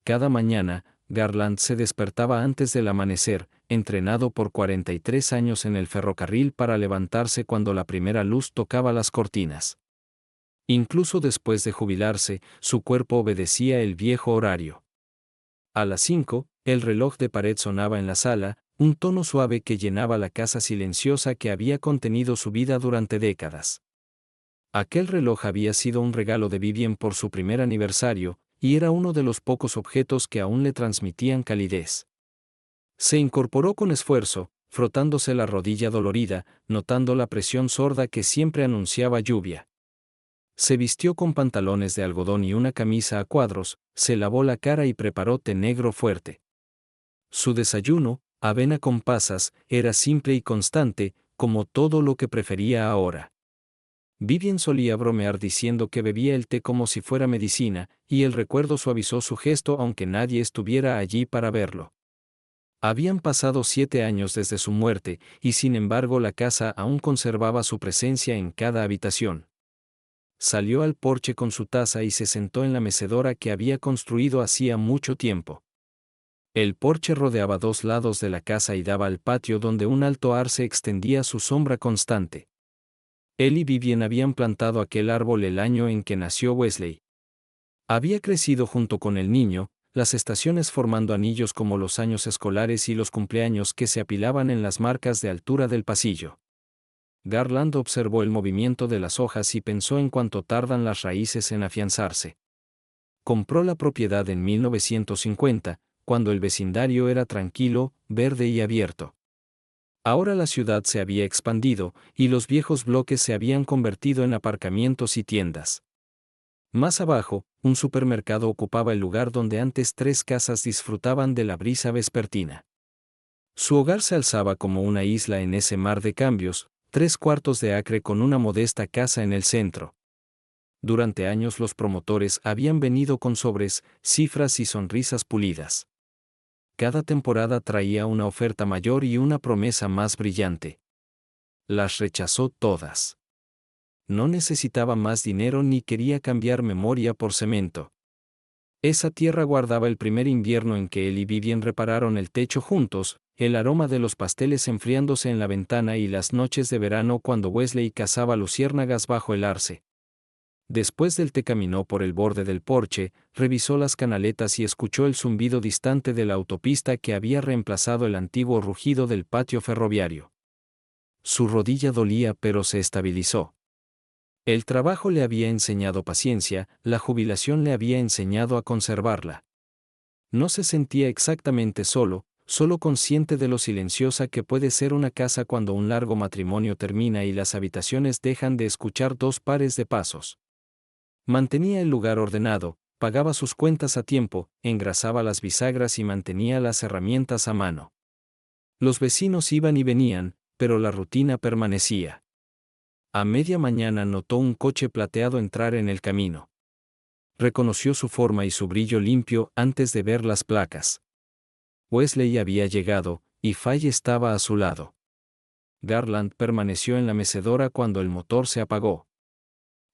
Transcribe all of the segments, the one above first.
Cada mañana, Garland se despertaba antes del amanecer, entrenado por 43 años en el ferrocarril para levantarse cuando la primera luz tocaba las cortinas. Incluso después de jubilarse, su cuerpo obedecía el viejo horario. A las 5, el reloj de pared sonaba en la sala, un tono suave que llenaba la casa silenciosa que había contenido su vida durante décadas. Aquel reloj había sido un regalo de Vivien por su primer aniversario, y era uno de los pocos objetos que aún le transmitían calidez. Se incorporó con esfuerzo, frotándose la rodilla dolorida, notando la presión sorda que siempre anunciaba lluvia. Se vistió con pantalones de algodón y una camisa a cuadros, se lavó la cara y preparó té negro fuerte. Su desayuno, avena con pasas, era simple y constante, como todo lo que prefería ahora. Vivien solía bromear diciendo que bebía el té como si fuera medicina, y el recuerdo suavizó su gesto aunque nadie estuviera allí para verlo. Habían pasado 7 años desde su muerte, y sin embargo la casa aún conservaba su presencia en cada habitación. Salió al porche con su taza y se sentó en la mecedora que había construido hacía mucho tiempo. El porche rodeaba 2 lados de la casa y daba al patio donde un alto arce extendía su sombra constante. Él y Vivien habían plantado aquel árbol el año en que nació Wesley. Había crecido junto con el niño, las estaciones formando anillos como los años escolares y los cumpleaños que se apilaban en las marcas de altura del pasillo. Garland observó el movimiento de las hojas y pensó en cuánto tardan las raíces en afianzarse. Compró la propiedad en 1950, cuando el vecindario era tranquilo, verde y abierto. Ahora la ciudad se había expandido, y los viejos bloques se habían convertido en aparcamientos y tiendas. Más abajo, un supermercado ocupaba el lugar donde antes 3 casas disfrutaban de la brisa vespertina. Su hogar se alzaba como una isla en ese mar de cambios, 3/4 de acre con una modesta casa en el centro. Durante años los promotores habían venido con sobres, cifras y sonrisas pulidas. Cada temporada traía una oferta mayor y una promesa más brillante. Las rechazó todas. No necesitaba más dinero ni quería cambiar memoria por cemento. Esa tierra guardaba el primer invierno en que él y Vivien repararon el techo juntos, el aroma de los pasteles enfriándose en la ventana y las noches de verano cuando Wesley cazaba luciérnagas bajo el arce. Después del té caminó por el borde del porche, revisó las canaletas y escuchó el zumbido distante de la autopista que había reemplazado el antiguo rugido del patio ferroviario. Su rodilla dolía pero se estabilizó. El trabajo le había enseñado paciencia, la jubilación le había enseñado a conservarla. No se sentía exactamente solo, solo consciente de lo silenciosa que puede ser una casa cuando un largo matrimonio termina y las habitaciones dejan de escuchar 2 pares de pasos. Mantenía el lugar ordenado, pagaba sus cuentas a tiempo, engrasaba las bisagras y mantenía las herramientas a mano. Los vecinos iban y venían, pero la rutina permanecía. A media mañana notó un coche plateado entrar en el camino. Reconoció su forma y su brillo limpio antes de ver las placas. Wesley había llegado, y Fay estaba a su lado. Garland permaneció en la mecedora cuando el motor se apagó.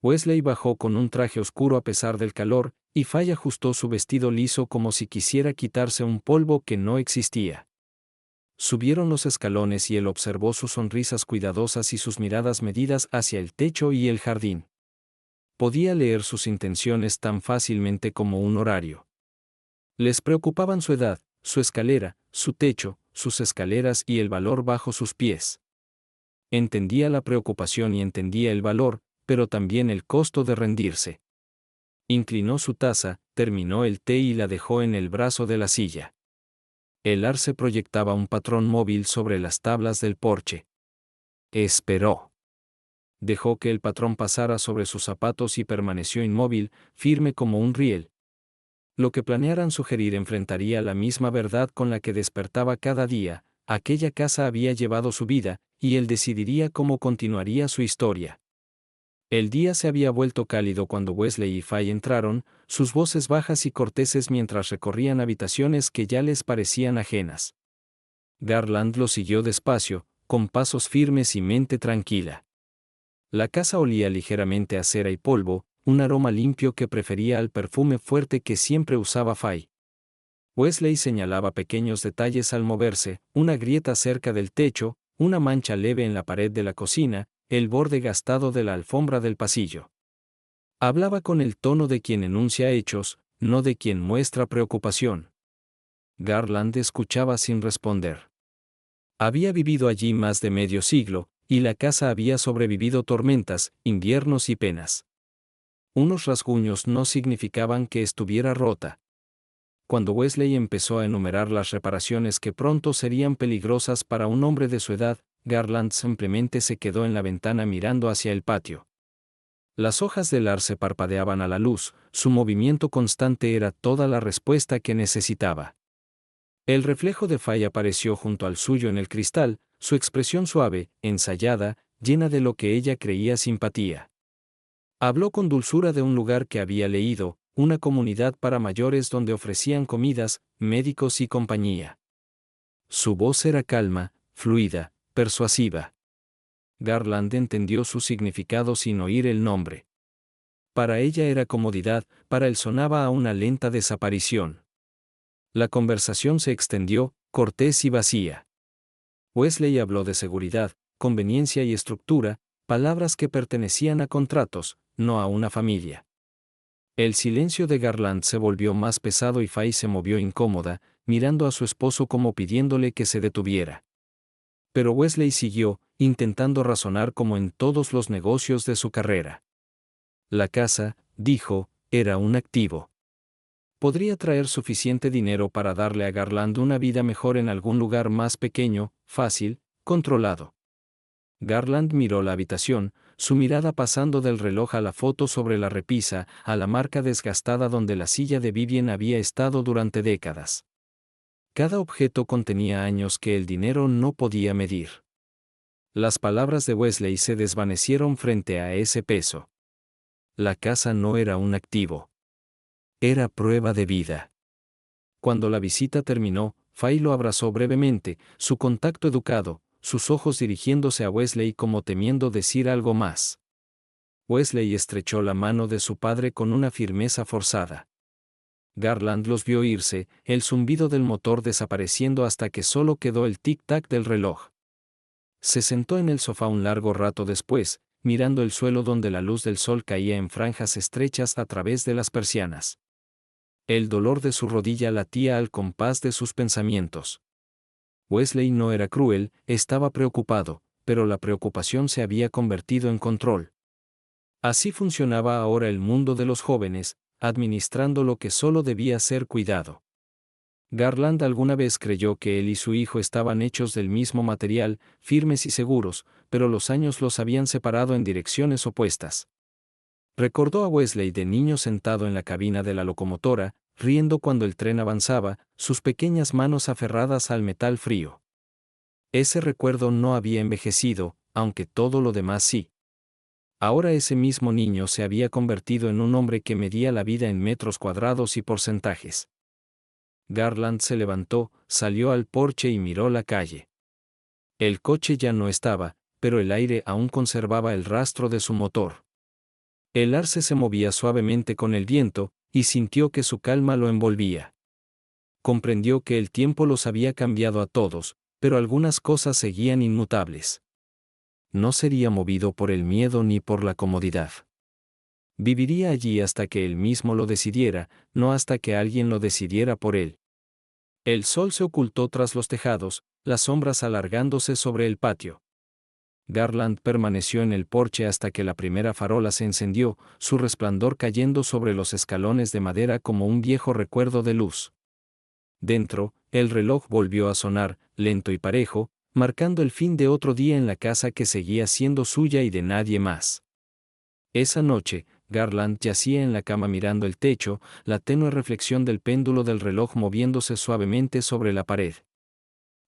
Wesley bajó con un traje oscuro a pesar del calor, y Fay ajustó su vestido liso como si quisiera quitarse un polvo que no existía. Subieron los escalones y él observó sus sonrisas cuidadosas y sus miradas medidas hacia el techo y el jardín. Podía leer sus intenciones tan fácilmente como un horario. Les preocupaban su edad, su escalera, su techo, sus escaleras y el valor bajo sus pies. Entendía la preocupación y entendía el valor, pero también el costo de rendirse. Inclinó su taza, terminó el té y la dejó en el brazo de la silla. El arce proyectaba un patrón móvil sobre las tablas del porche. Esperó. Dejó que el patrón pasara sobre sus zapatos y permaneció inmóvil, firme como un riel. Lo que planearan sugerir enfrentaría la misma verdad con la que despertaba cada día: aquella casa había llevado su vida, y él decidiría cómo continuaría su historia. El día se había vuelto cálido cuando Wesley y Fay entraron, sus voces bajas y corteses mientras recorrían habitaciones que ya les parecían ajenas. Garland lo siguió despacio, con pasos firmes y mente tranquila. La casa olía ligeramente a cera y polvo, un aroma limpio que prefería al perfume fuerte que siempre usaba Fay. Wesley señalaba pequeños detalles al moverse, una grieta cerca del techo, una mancha leve en la pared de la cocina, el borde gastado de la alfombra del pasillo. Hablaba con el tono de quien enuncia hechos, no de quien muestra preocupación. Garland escuchaba sin responder. Había vivido allí más de medio siglo, y la casa había sobrevivido tormentas, inviernos y penas. Unos rasguños no significaban que estuviera rota. Cuando Wesley empezó a enumerar las reparaciones que pronto serían peligrosas para un hombre de su edad, Garland simplemente se quedó en la ventana mirando hacia el patio. Las hojas del arce parpadeaban a la luz, su movimiento constante era toda la respuesta que necesitaba. El reflejo de Faye apareció junto al suyo en el cristal, su expresión suave, ensayada, llena de lo que ella creía simpatía. Habló con dulzura de un lugar que había leído, una comunidad para mayores donde ofrecían comidas, médicos y compañía. Su voz era calma, fluida, persuasiva. Garland entendió su significado sin oír el nombre. Para ella era comodidad, para él sonaba a una lenta desaparición. La conversación se extendió, cortés y vacía. Wesley habló de seguridad, conveniencia y estructura, palabras que pertenecían a contratos, no a una familia. El silencio de Garland se volvió más pesado y Faye se movió incómoda, mirando a su esposo como pidiéndole que se detuviera. Pero Wesley siguió, intentando razonar como en todos los negocios de su carrera. La casa, dijo, era un activo. Podría traer suficiente dinero para darle a Garland una vida mejor en algún lugar más pequeño, fácil, controlado. Garland miró la habitación, su mirada pasando del reloj a la foto sobre la repisa, a la marca desgastada donde la silla de Vivien había estado durante décadas. Cada objeto contenía años que el dinero no podía medir. Las palabras de Wesley se desvanecieron frente a ese peso. La casa no era un activo. Era prueba de vida. Cuando la visita terminó, Faye lo abrazó brevemente, su contacto educado, sus ojos dirigiéndose a Wesley como temiendo decir algo más. Wesley estrechó la mano de su padre con una firmeza forzada. Garland los vio irse, el zumbido del motor desapareciendo hasta que solo quedó el tic-tac del reloj. Se sentó en el sofá un largo rato después, mirando el suelo donde la luz del sol caía en franjas estrechas a través de las persianas. El dolor de su rodilla latía al compás de sus pensamientos. Wesley no era cruel, estaba preocupado, pero la preocupación se había convertido en control. Así funcionaba ahora el mundo de los jóvenes, administrando lo que solo debía ser cuidado. Garland alguna vez creyó que él y su hijo estaban hechos del mismo material, firmes y seguros, pero los años los habían separado en direcciones opuestas. Recordó a Wesley de niño sentado en la cabina de la locomotora, riendo cuando el tren avanzaba, sus pequeñas manos aferradas al metal frío. Ese recuerdo no había envejecido, aunque todo lo demás sí. Ahora ese mismo niño se había convertido en un hombre que medía la vida en metros cuadrados y porcentajes. Garland se levantó, salió al porche y miró la calle. El coche ya no estaba, pero el aire aún conservaba el rastro de su motor. El arce se movía suavemente con el viento, y sintió que su calma lo envolvía. Comprendió que el tiempo los había cambiado a todos, pero algunas cosas seguían inmutables. No sería movido por el miedo ni por la comodidad. Viviría allí hasta que él mismo lo decidiera, no hasta que alguien lo decidiera por él. El sol se ocultó tras los tejados, las sombras alargándose sobre el patio. Garland permaneció en el porche hasta que la primera farola se encendió, su resplandor cayendo sobre los escalones de madera como un viejo recuerdo de luz. Dentro, el reloj volvió a sonar, lento y parejo, marcando el fin de otro día en la casa que seguía siendo suya y de nadie más. Esa noche, Garland yacía en la cama mirando el techo, la tenue reflexión del péndulo del reloj moviéndose suavemente sobre la pared.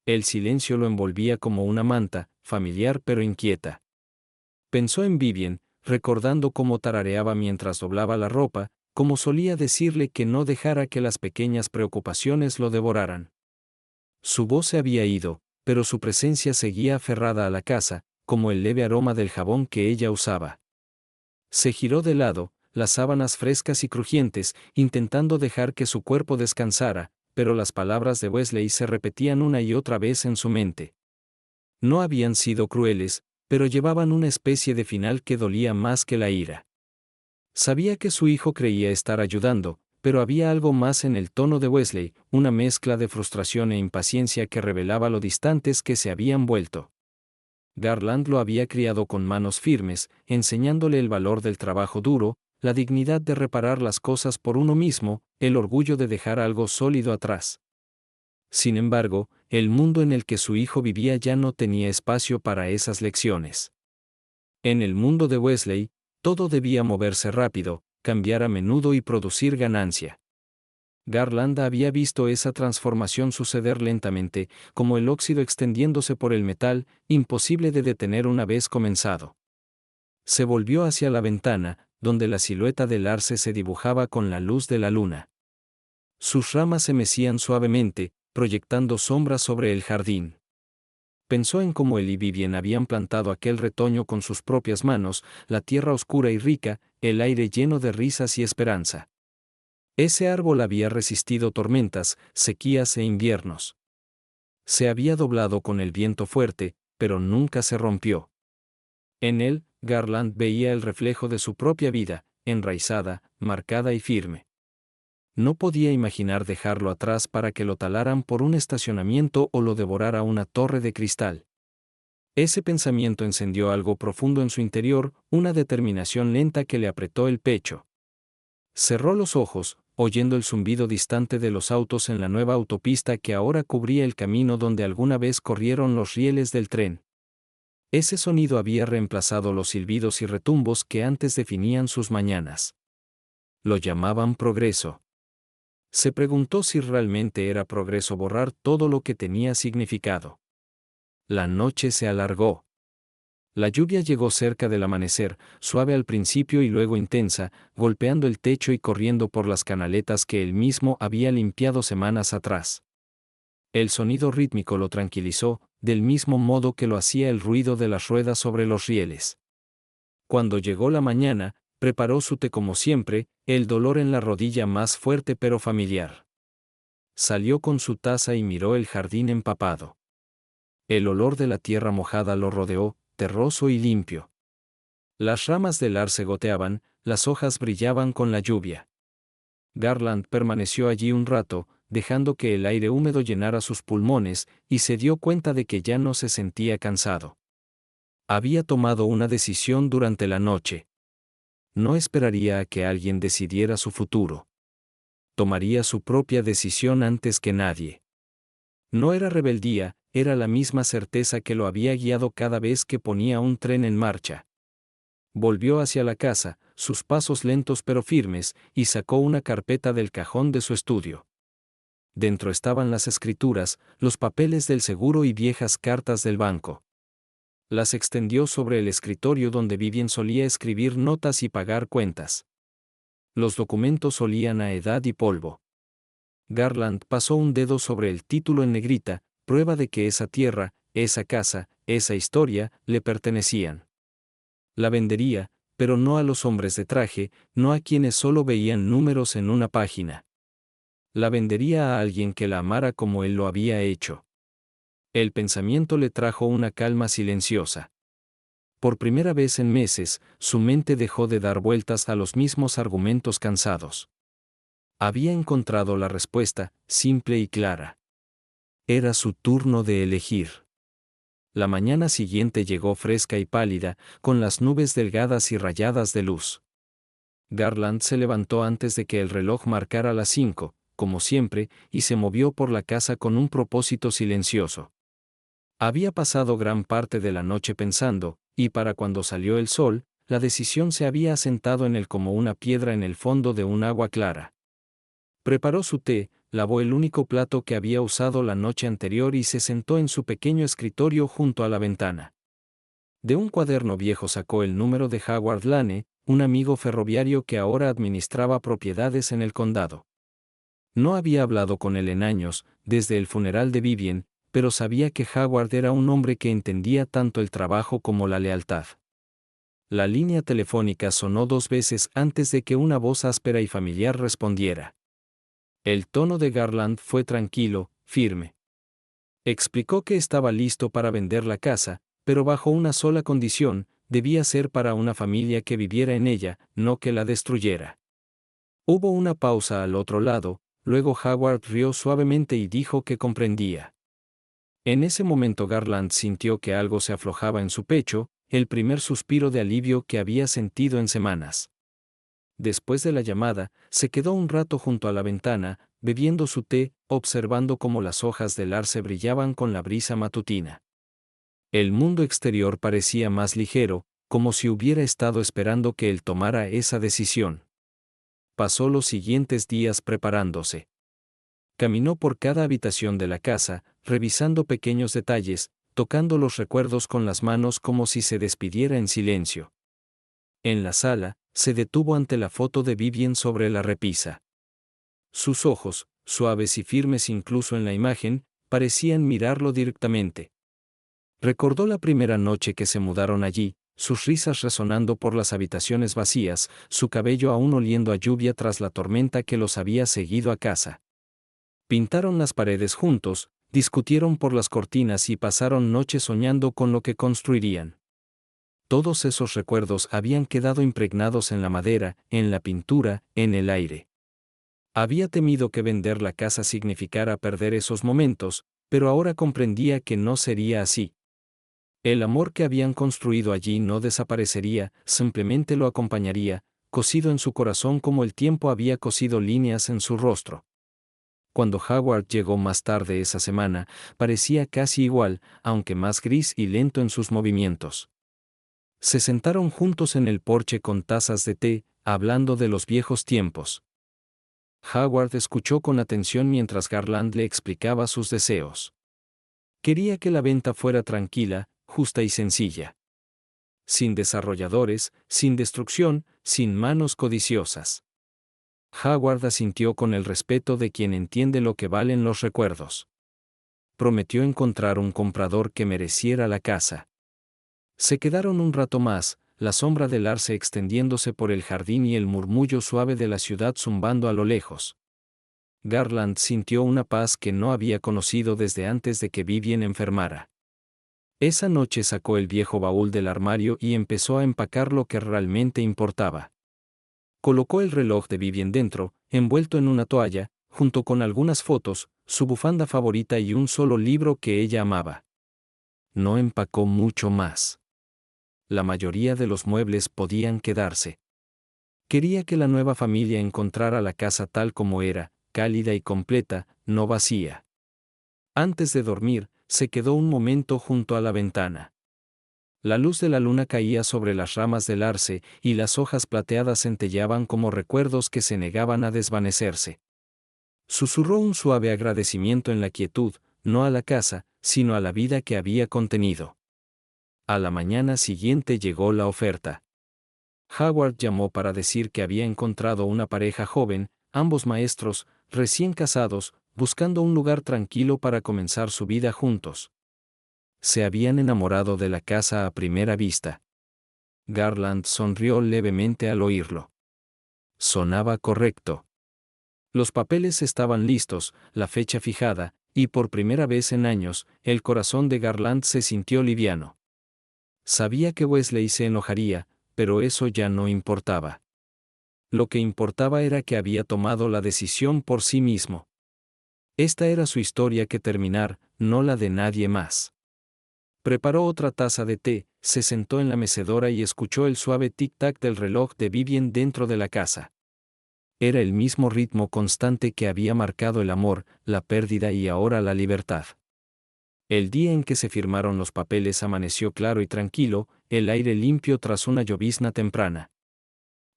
El silencio lo envolvía como una manta, familiar pero inquieta. Pensó en Vivien, recordando cómo tarareaba mientras doblaba la ropa, cómo solía decirle que no dejara que las pequeñas preocupaciones lo devoraran. Su voz se había ido, pero su presencia seguía aferrada a la casa, como el leve aroma del jabón que ella usaba. Se giró de lado, las sábanas frescas y crujientes, intentando dejar que su cuerpo descansara, pero las palabras de Wesley se repetían una y otra vez en su mente. No habían sido crueles, pero llevaban una especie de final que dolía más que la ira. Sabía que su hijo creía estar ayudando, pero había algo más en el tono de Wesley, una mezcla de frustración e impaciencia que revelaba lo distantes que se habían vuelto. Garland lo había criado con manos firmes, enseñándole el valor del trabajo duro, la dignidad de reparar las cosas por uno mismo, el orgullo de dejar algo sólido atrás. Sin embargo, el mundo en el que su hijo vivía ya no tenía espacio para esas lecciones. En el mundo de Wesley, todo debía moverse rápido, cambiar a menudo y producir ganancia. Garland había visto esa transformación suceder lentamente, como el óxido extendiéndose por el metal, imposible de detener una vez comenzado. Se volvió hacia la ventana, donde la silueta del arce se dibujaba con la luz de la luna. Sus ramas se mecían suavemente, proyectando sombras sobre el jardín. Pensó en cómo él y Vivian habían plantado aquel retoño con sus propias manos, la tierra oscura y rica, el aire lleno de risas y esperanza. Ese árbol había resistido tormentas, sequías e inviernos. Se había doblado con el viento fuerte, pero nunca se rompió. En él, Garland veía el reflejo de su propia vida, enraizada, marcada y firme. No podía imaginar dejarlo atrás para que lo talaran por un estacionamiento o lo devorara una torre de cristal. Ese pensamiento encendió algo profundo en su interior, una determinación lenta que le apretó el pecho. Cerró los ojos, oyendo el zumbido distante de los autos en la nueva autopista que ahora cubría el camino donde alguna vez corrieron los rieles del tren. Ese sonido había reemplazado los silbidos y retumbos que antes definían sus mañanas. Lo llamaban progreso. Se preguntó si realmente era progreso borrar todo lo que tenía significado. La noche se alargó. La lluvia llegó cerca del amanecer, suave al principio y luego intensa, golpeando el techo y corriendo por las canaletas que él mismo había limpiado semanas atrás. El sonido rítmico lo tranquilizó, del mismo modo que lo hacía el ruido de las ruedas sobre los rieles. Cuando llegó la mañana, preparó su té como siempre, el dolor en la rodilla más fuerte pero familiar. Salió con su taza y miró el jardín empapado. El olor de la tierra mojada lo rodeó, terroso y limpio. Las ramas del arce goteaban, las hojas brillaban con la lluvia. Garland permaneció allí un rato, dejando que el aire húmedo llenara sus pulmones, y se dio cuenta de que ya no se sentía cansado. Había tomado una decisión durante la noche. No esperaría a que alguien decidiera su futuro. Tomaría su propia decisión antes que nadie. No era rebeldía, era la misma certeza que lo había guiado cada vez que ponía un tren en marcha. Volvió hacia la casa, sus pasos lentos pero firmes, y sacó una carpeta del cajón de su estudio. Dentro estaban las escrituras, los papeles del seguro y viejas cartas del banco. Las extendió sobre el escritorio donde Vivian solía escribir notas y pagar cuentas. Los documentos olían a edad y polvo. Garland pasó un dedo sobre el título en negrita, prueba de que esa tierra, esa casa, esa historia, le pertenecían. La vendería, pero no a los hombres de traje, no a quienes solo veían números en una página. La vendería a alguien que la amara como él lo había hecho. El pensamiento le trajo una calma silenciosa. Por primera vez en meses, su mente dejó de dar vueltas a los mismos argumentos cansados. Había encontrado la respuesta, simple y clara. Era su turno de elegir. La mañana siguiente llegó fresca y pálida, con las nubes delgadas y rayadas de luz. Garland se levantó antes de que el reloj marcara las 5, como siempre, y se movió por la casa con un propósito silencioso. Había pasado gran parte de la noche pensando, y para cuando salió el sol, la decisión se había asentado en él como una piedra en el fondo de un agua clara. Preparó su té, lavó el único plato que había usado la noche anterior y se sentó en su pequeño escritorio junto a la ventana. De un cuaderno viejo sacó el número de Howard Lane, un amigo ferroviario que ahora administraba propiedades en el condado. No había hablado con él en años, desde el funeral de Vivian, pero sabía que Howard era un hombre que entendía tanto el trabajo como la lealtad. La línea telefónica sonó 2 veces antes de que una voz áspera y familiar respondiera. El tono de Garland fue tranquilo, firme. Explicó que estaba listo para vender la casa, pero bajo una sola condición: debía ser para una familia que viviera en ella, no que la destruyera. Hubo una pausa al otro lado, luego Howard rió suavemente y dijo que comprendía. En ese momento Garland sintió que algo se aflojaba en su pecho, el primer suspiro de alivio que había sentido en semanas. Después de la llamada, se quedó un rato junto a la ventana, bebiendo su té, observando cómo las hojas del arce brillaban con la brisa matutina. El mundo exterior parecía más ligero, como si hubiera estado esperando que él tomara esa decisión. Pasó los siguientes días preparándose. Caminó por cada habitación de la casa, revisando pequeños detalles, tocando los recuerdos con las manos como si se despidiera en silencio. En la sala, se detuvo ante la foto de Vivien sobre la repisa. Sus ojos, suaves y firmes incluso en la imagen, parecían mirarlo directamente. Recordó la primera noche que se mudaron allí, sus risas resonando por las habitaciones vacías, su cabello aún oliendo a lluvia tras la tormenta que los había seguido a casa. Pintaron las paredes juntos, discutieron por las cortinas y pasaron noches soñando con lo que construirían. Todos esos recuerdos habían quedado impregnados en la madera, en la pintura, en el aire. Había temido que vender la casa significara perder esos momentos, pero ahora comprendía que no sería así. El amor que habían construido allí no desaparecería, simplemente lo acompañaría, cosido en su corazón como el tiempo había cosido líneas en su rostro. Cuando Howard llegó más tarde esa semana, parecía casi igual, aunque más gris y lento en sus movimientos. Se sentaron juntos en el porche con tazas de té, hablando de los viejos tiempos. Howard escuchó con atención mientras Garland le explicaba sus deseos. Quería que la venta fuera tranquila, justa y sencilla. Sin desarrolladores, sin destrucción, sin manos codiciosas. Howard asintió con el respeto de quien entiende lo que valen los recuerdos. Prometió encontrar un comprador que mereciera la casa. Se quedaron un rato más, la sombra del arce extendiéndose por el jardín y el murmullo suave de la ciudad zumbando a lo lejos. Garland sintió una paz que no había conocido desde antes de que Vivien enfermara. Esa noche sacó el viejo baúl del armario y empezó a empacar lo que realmente importaba. Colocó el reloj de Vivien dentro, envuelto en una toalla, junto con algunas fotos, su bufanda favorita y un solo libro que ella amaba. No empacó mucho más. La mayoría de los muebles podían quedarse. Quería que la nueva familia encontrara la casa tal como era, cálida y completa, no vacía. Antes de dormir, se quedó un momento junto a la ventana. La luz de la luna caía sobre las ramas del arce, y las hojas plateadas centelleaban como recuerdos que se negaban a desvanecerse. Susurró un suave agradecimiento en la quietud, no a la casa, sino a la vida que había contenido. A la mañana siguiente llegó la oferta. Howard llamó para decir que había encontrado una pareja joven, ambos maestros, recién casados, buscando un lugar tranquilo para comenzar su vida juntos. Se habían enamorado de la casa a primera vista. Garland sonrió levemente al oírlo. Sonaba correcto. Los papeles estaban listos, la fecha fijada, y por primera vez en años, el corazón de Garland se sintió liviano. Sabía que Wesley se enojaría, pero eso ya no importaba. Lo que importaba era que había tomado la decisión por sí mismo. Esta era su historia que terminar, no la de nadie más. Preparó otra taza de té, se sentó en la mecedora y escuchó el suave tic-tac del reloj de Vivien dentro de la casa. Era el mismo ritmo constante que había marcado el amor, la pérdida y ahora la libertad. El día en que se firmaron los papeles amaneció claro y tranquilo, el aire limpio tras una llovizna temprana.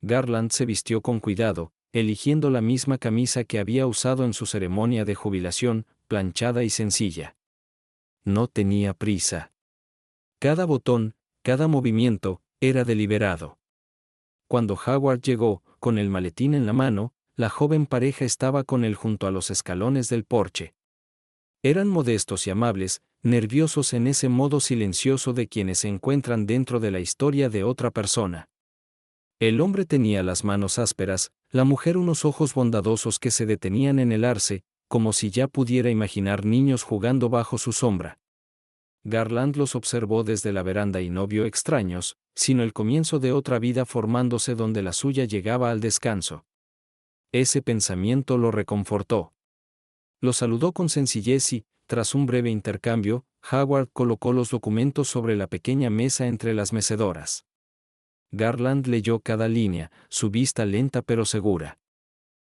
Garland se vistió con cuidado, eligiendo la misma camisa que había usado en su ceremonia de jubilación, planchada y sencilla. No tenía prisa. Cada botón, cada movimiento, era deliberado. Cuando Howard llegó, con el maletín en la mano, la joven pareja estaba con él junto a los escalones del porche. Eran modestos y amables, nerviosos en ese modo silencioso de quienes se encuentran dentro de la historia de otra persona. El hombre tenía las manos ásperas, la mujer unos ojos bondadosos que se detenían en el arce, como si ya pudiera imaginar niños jugando bajo su sombra. Garland los observó desde la veranda y no vio extraños, sino el comienzo de otra vida formándose donde la suya llegaba al descanso. Ese pensamiento lo reconfortó. Lo saludó con sencillez y, tras un breve intercambio, Howard colocó los documentos sobre la pequeña mesa entre las mecedoras. Garland leyó cada línea, su vista lenta pero segura.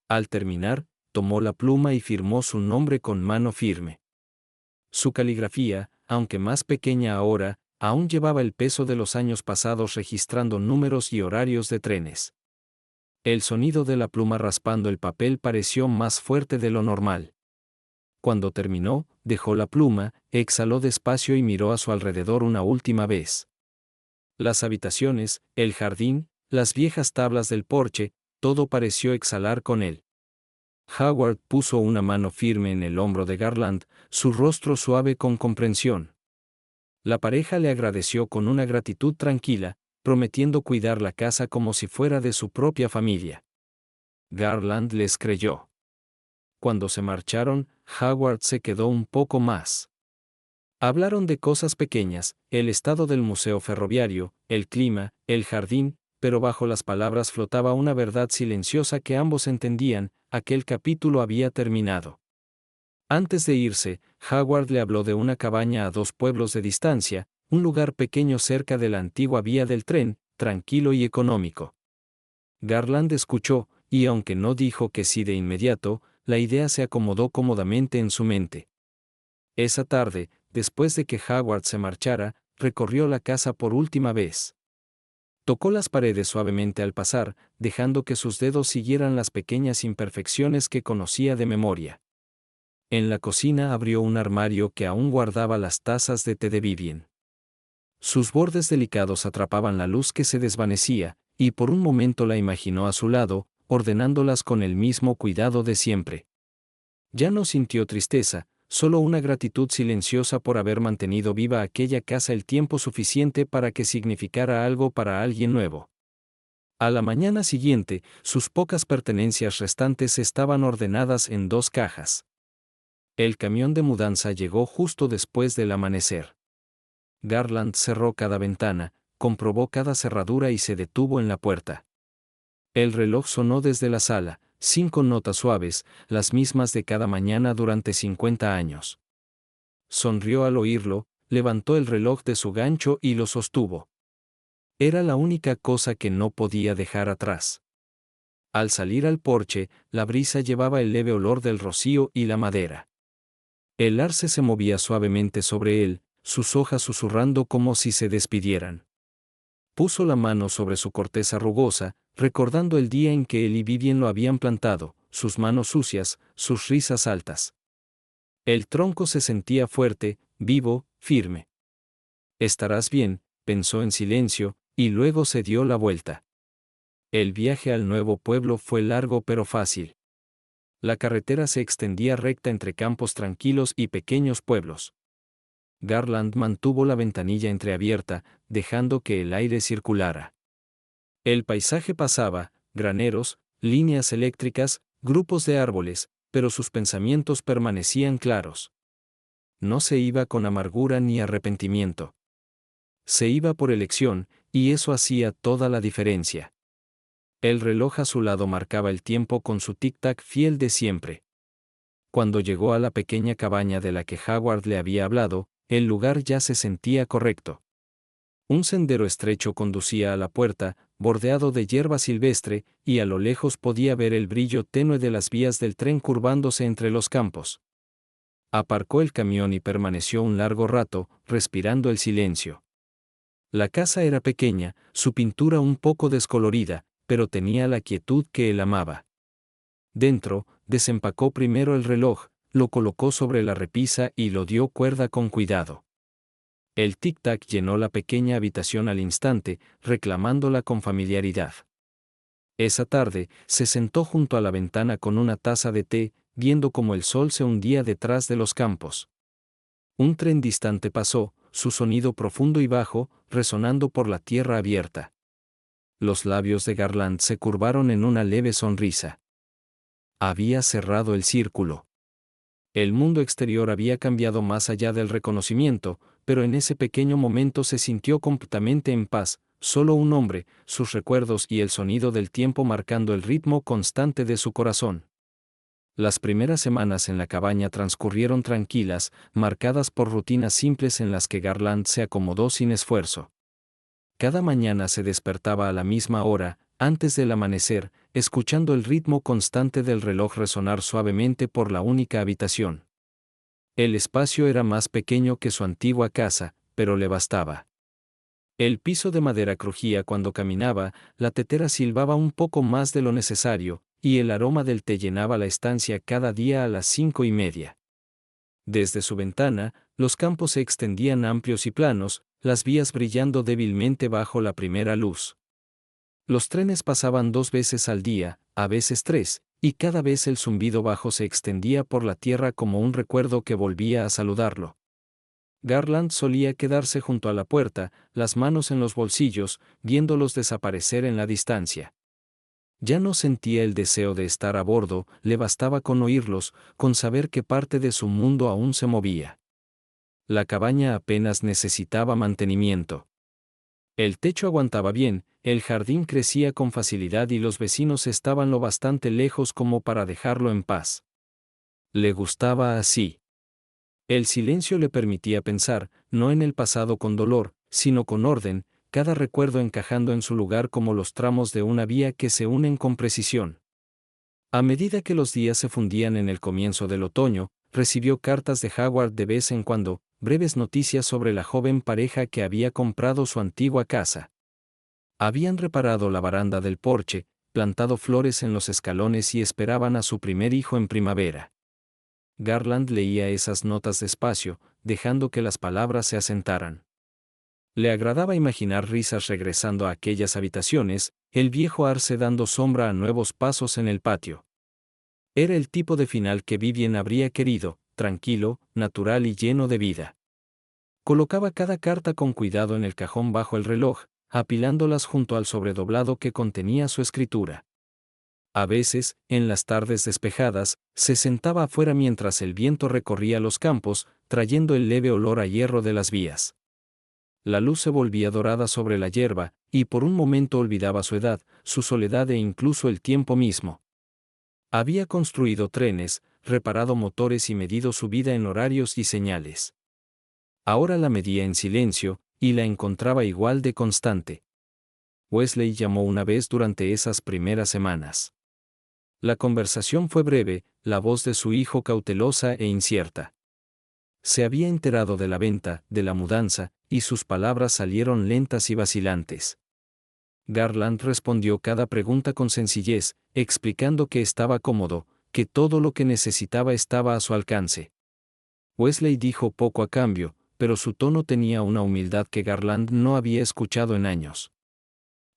Al terminar, tomó la pluma y firmó su nombre con mano firme. Su caligrafía, aunque más pequeña ahora, aún llevaba el peso de los años pasados registrando números y horarios de trenes. El sonido de la pluma raspando el papel pareció más fuerte de lo normal. Cuando terminó, dejó la pluma, exhaló despacio y miró a su alrededor una última vez. Las habitaciones, el jardín, las viejas tablas del porche, todo pareció exhalar con él. Howard puso una mano firme en el hombro de Garland, su rostro suave con comprensión. La pareja le agradeció con una gratitud tranquila, prometiendo cuidar la casa como si fuera de su propia familia. Garland les creyó. Cuando se marcharon, Howard se quedó un poco más. Hablaron de cosas pequeñas, el estado del museo ferroviario, el clima, el jardín, pero bajo las palabras flotaba una verdad silenciosa que ambos entendían: aquel capítulo había terminado. Antes de irse, Howard le habló de una cabaña a 2 pueblos de distancia, un lugar pequeño cerca de la antigua vía del tren, tranquilo y económico. Garland escuchó, y aunque no dijo que sí de inmediato, la idea se acomodó cómodamente en su mente. Esa tarde, después de que Howard se marchara, recorrió la casa por última vez. Tocó las paredes suavemente al pasar, dejando que sus dedos siguieran las pequeñas imperfecciones que conocía de memoria. En la cocina abrió un armario que aún guardaba las tazas de té de Vivien. Sus bordes delicados atrapaban la luz que se desvanecía, y por un momento la imaginó a su lado, ordenándolas con el mismo cuidado de siempre. Ya no sintió tristeza, solo una gratitud silenciosa por haber mantenido viva aquella casa el tiempo suficiente para que significara algo para alguien nuevo. A la mañana siguiente, sus pocas pertenencias restantes estaban ordenadas en 2 cajas. El camión de mudanza llegó justo después del amanecer. Garland cerró cada ventana, comprobó cada cerradura y se detuvo en la puerta. El reloj sonó desde la sala, 5 notas suaves, las mismas de cada mañana durante 50 años. Sonrió al oírlo, levantó el reloj de su gancho y lo sostuvo. Era la única cosa que no podía dejar atrás. Al salir al porche, la brisa llevaba el leve olor del rocío y la madera. El arce se movía suavemente sobre él, sus hojas susurrando como si se despidieran. Puso la mano sobre su corteza rugosa, recordando el día en que él y Vivien lo habían plantado, sus manos sucias, sus risas altas. El tronco se sentía fuerte, vivo, firme. «Estarás bien», pensó en silencio, y luego se dio la vuelta. El viaje al nuevo pueblo fue largo pero fácil. La carretera se extendía recta entre campos tranquilos y pequeños pueblos. Garland mantuvo la ventanilla entreabierta, dejando que el aire circulara. El paisaje pasaba, graneros, líneas eléctricas, grupos de árboles, pero sus pensamientos permanecían claros. No se iba con amargura ni arrepentimiento. Se iba por elección, y eso hacía toda la diferencia. El reloj a su lado marcaba el tiempo con su tic-tac fiel de siempre. Cuando llegó a la pequeña cabaña de la que Howard le había hablado, el lugar ya se sentía correcto. Un sendero estrecho conducía a la puerta, bordeado de hierba silvestre, y a lo lejos podía ver el brillo tenue de las vías del tren curvándose entre los campos. Aparcó el camión y permaneció un largo rato, respirando el silencio. La casa era pequeña, su pintura un poco descolorida, pero tenía la quietud que él amaba. Dentro, desempacó primero el reloj, lo colocó sobre la repisa y lo dio cuerda con cuidado. El tic-tac llenó la pequeña habitación al instante, reclamándola con familiaridad. Esa tarde, se sentó junto a la ventana con una taza de té, viendo cómo el sol se hundía detrás de los campos. Un tren distante pasó, su sonido profundo y bajo, resonando por la tierra abierta. Los labios de Garland se curvaron en una leve sonrisa. Había cerrado el círculo. El mundo exterior había cambiado más allá del reconocimiento, pero en ese pequeño momento se sintió completamente en paz, solo un hombre, sus recuerdos y el sonido del tiempo marcando el ritmo constante de su corazón. Las primeras semanas en la cabaña transcurrieron tranquilas, marcadas por rutinas simples en las que Garland se acomodó sin esfuerzo. Cada mañana se despertaba a la misma hora, antes del amanecer, escuchando el ritmo constante del reloj resonar suavemente por la única habitación. El espacio era más pequeño que su antigua casa, pero le bastaba. El piso de madera crujía cuando caminaba, la tetera silbaba un poco más de lo necesario, y el aroma del té llenaba la estancia cada día a las 5:30. Desde su ventana, los campos se extendían amplios y planos, las vías brillando débilmente bajo la primera luz. Los trenes pasaban 2 veces al día, a veces 3, y cada vez el zumbido bajo se extendía por la tierra como un recuerdo que volvía a saludarlo. Garland solía quedarse junto a la puerta, las manos en los bolsillos, viéndolos desaparecer en la distancia. Ya no sentía el deseo de estar a bordo, le bastaba con oírlos, con saber que parte de su mundo aún se movía. La cabaña apenas necesitaba mantenimiento. El techo aguantaba bien, el jardín crecía con facilidad y los vecinos estaban lo bastante lejos como para dejarlo en paz. Le gustaba así. El silencio le permitía pensar, no en el pasado con dolor, sino con orden, cada recuerdo encajando en su lugar como los tramos de una vía que se unen con precisión. A medida que los días se fundían en el comienzo del otoño, recibió cartas de Howard de vez en cuando, breves noticias sobre la joven pareja que había comprado su antigua casa. Habían reparado la baranda del porche, plantado flores en los escalones y esperaban a su primer hijo en primavera. Garland leía esas notas despacio, dejando que las palabras se asentaran. Le agradaba imaginar risas regresando a aquellas habitaciones, el viejo arce dando sombra a nuevos pasos en el patio. Era el tipo de final que Vivien habría querido, tranquilo, natural y lleno de vida. Colocaba cada carta con cuidado en el cajón bajo el reloj, apilándolas junto al sobredoblado que contenía su escritura. A veces, en las tardes despejadas, se sentaba afuera mientras el viento recorría los campos, trayendo el leve olor a hierro de las vías. La luz se volvía dorada sobre la hierba, y por un momento olvidaba su edad, su soledad e incluso el tiempo mismo. Había construido trenes, reparado motores y medido su vida en horarios y señales. Ahora la medía en silencio, y la encontraba igual de constante. Wesley llamó una vez durante esas primeras semanas. La conversación fue breve, la voz de su hijo cautelosa e incierta. Se había enterado de la venta, de la mudanza, y sus palabras salieron lentas y vacilantes. Garland respondió cada pregunta con sencillez, explicando que estaba cómodo, que todo lo que necesitaba estaba a su alcance. Wesley dijo poco a cambio, pero su tono tenía una humildad que Garland no había escuchado en años.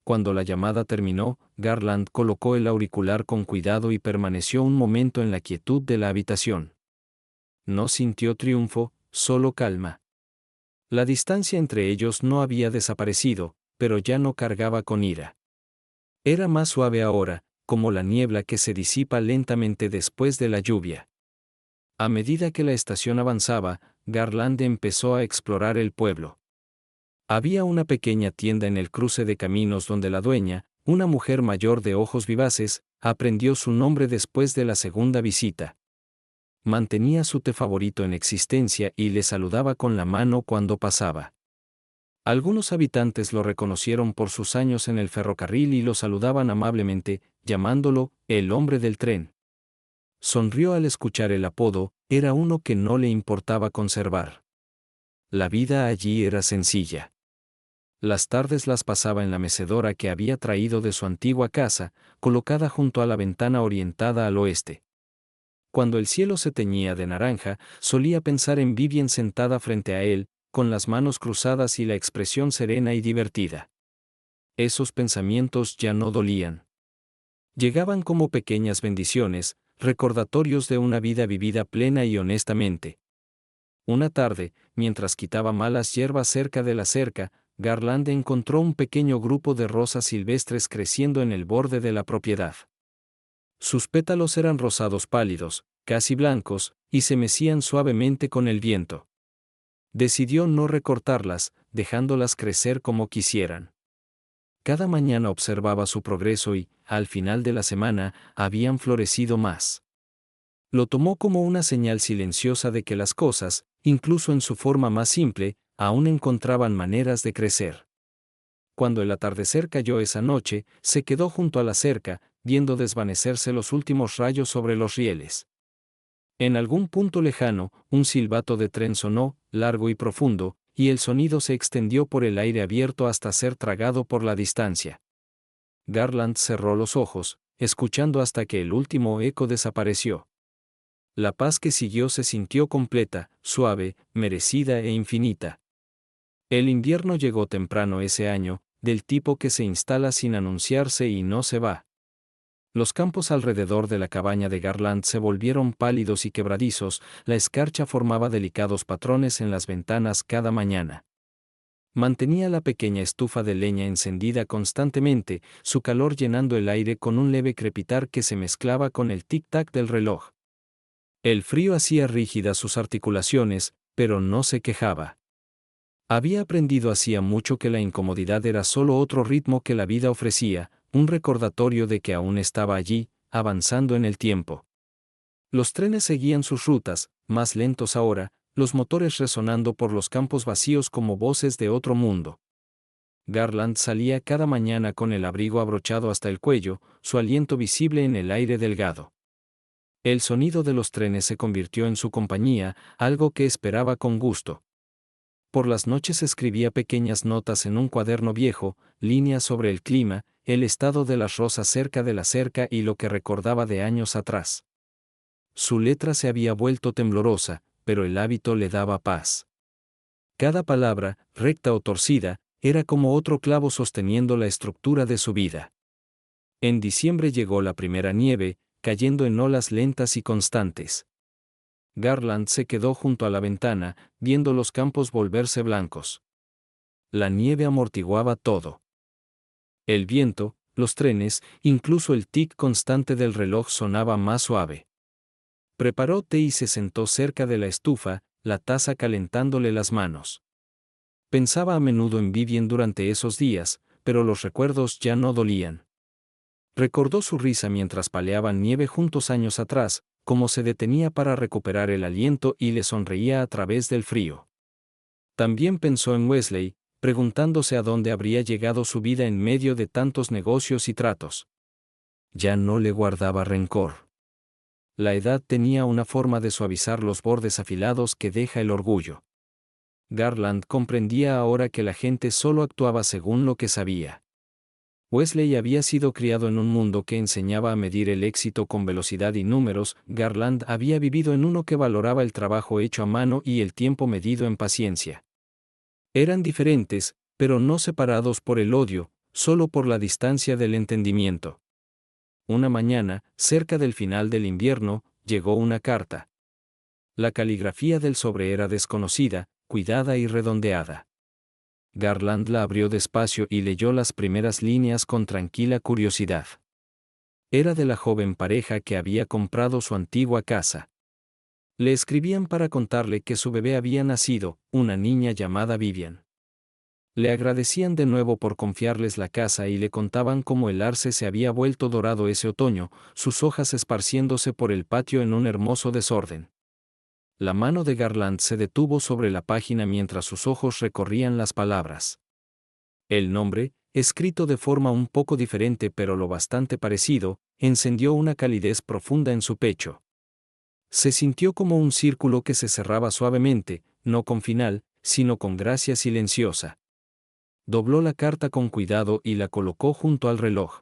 Cuando la llamada terminó, Garland colocó el auricular con cuidado y permaneció un momento en la quietud de la habitación. No sintió triunfo, solo calma. La distancia entre ellos no había desaparecido, pero ya no cargaba con ira. Era más suave ahora, como la niebla que se disipa lentamente después de la lluvia. A medida que la estación avanzaba, Garland empezó a explorar el pueblo. Había una pequeña tienda en el cruce de caminos donde la dueña, una mujer mayor de ojos vivaces, aprendió su nombre después de la segunda visita. Mantenía su té favorito en existencia y le saludaba con la mano cuando pasaba. Algunos habitantes lo reconocieron por sus años en el ferrocarril y lo saludaban amablemente, llamándolo el hombre del tren. Sonrió al escuchar el apodo, era uno que no le importaba conservar. La vida allí era sencilla. Las tardes las pasaba en la mecedora que había traído de su antigua casa, colocada junto a la ventana orientada al oeste. Cuando el cielo se teñía de naranja, solía pensar en Vivien sentada frente a él, con las manos cruzadas y la expresión serena y divertida. Esos pensamientos ya no dolían. Llegaban como pequeñas bendiciones, recordatorios de una vida vivida plena y honestamente. Una tarde, mientras quitaba malas hierbas cerca de la cerca, Garland encontró un pequeño grupo de rosas silvestres creciendo en el borde de la propiedad. Sus pétalos eran rosados pálidos, casi blancos, y se mecían suavemente con el viento. Decidió no recortarlas, dejándolas crecer como quisieran. Cada mañana observaba su progreso y, al final de la semana, habían florecido más. Lo tomó como una señal silenciosa de que las cosas, incluso en su forma más simple, aún encontraban maneras de crecer. Cuando el atardecer cayó esa noche, se quedó junto a la cerca, viendo desvanecerse los últimos rayos sobre los rieles. En algún punto lejano, un silbato de tren sonó, largo y profundo, y el sonido se extendió por el aire abierto hasta ser tragado por la distancia. Garland cerró los ojos, escuchando hasta que el último eco desapareció. La paz que siguió se sintió completa, suave, merecida e infinita. El invierno llegó temprano ese año, del tipo que se instala sin anunciarse y no se va. Los campos alrededor de la cabaña de Garland se volvieron pálidos y quebradizos, la escarcha formaba delicados patrones en las ventanas cada mañana. Mantenía la pequeña estufa de leña encendida constantemente, su calor llenando el aire con un leve crepitar que se mezclaba con el tic-tac del reloj. El frío hacía rígidas sus articulaciones, pero no se quejaba. Había aprendido hacía mucho que la incomodidad era solo otro ritmo que la vida ofrecía, un recordatorio de que aún estaba allí, avanzando en el tiempo. Los trenes seguían sus rutas, más lentos ahora, los motores resonando por los campos vacíos como voces de otro mundo. Garland salía cada mañana con el abrigo abrochado hasta el cuello, su aliento visible en el aire delgado. El sonido de los trenes se convirtió en su compañía, algo que esperaba con gusto. Por las noches escribía pequeñas notas en un cuaderno viejo, líneas sobre el clima, el estado de las rosas cerca de la cerca y lo que recordaba de años atrás. Su letra se había vuelto temblorosa, pero el hábito le daba paz. Cada palabra, recta o torcida, era como otro clavo sosteniendo la estructura de su vida. En diciembre llegó la primera nieve, cayendo en olas lentas y constantes. Garland se quedó junto a la ventana, viendo los campos volverse blancos. La nieve amortiguaba todo. El viento, los trenes, incluso el tic constante del reloj sonaba más suave. Preparó té y se sentó cerca de la estufa, la taza calentándole las manos. Pensaba a menudo en Vivien durante esos días, pero los recuerdos ya no dolían. Recordó su risa mientras paleaban nieve juntos años atrás, cómo se detenía para recuperar el aliento y le sonreía a través del frío. También pensó en Wesley, preguntándose a dónde habría llegado su vida en medio de tantos negocios y tratos. Ya no le guardaba rencor. La edad tenía una forma de suavizar los bordes afilados que deja el orgullo. Garland comprendía ahora que la gente solo actuaba según lo que sabía. Wesley había sido criado en un mundo que enseñaba a medir el éxito con velocidad y números, Garland había vivido en uno que valoraba el trabajo hecho a mano y el tiempo medido en paciencia. Eran diferentes, pero no separados por el odio, solo por la distancia del entendimiento. Una mañana, cerca del final del invierno, llegó una carta. La caligrafía del sobre era desconocida, cuidada y redondeada. Garland la abrió despacio y leyó las primeras líneas con tranquila curiosidad. Era de la joven pareja que había comprado su antigua casa. Le escribían para contarle que su bebé había nacido, una niña llamada Vivien. Le agradecían de nuevo por confiarles la casa y le contaban cómo el arce se había vuelto dorado ese otoño, sus hojas esparciéndose por el patio en un hermoso desorden. La mano de Garland se detuvo sobre la página mientras sus ojos recorrían las palabras. El nombre, escrito de forma un poco diferente pero lo bastante parecido, encendió una calidez profunda en su pecho. Se sintió como un círculo que se cerraba suavemente, no con final, sino con gracia silenciosa. Dobló la carta con cuidado y la colocó junto al reloj.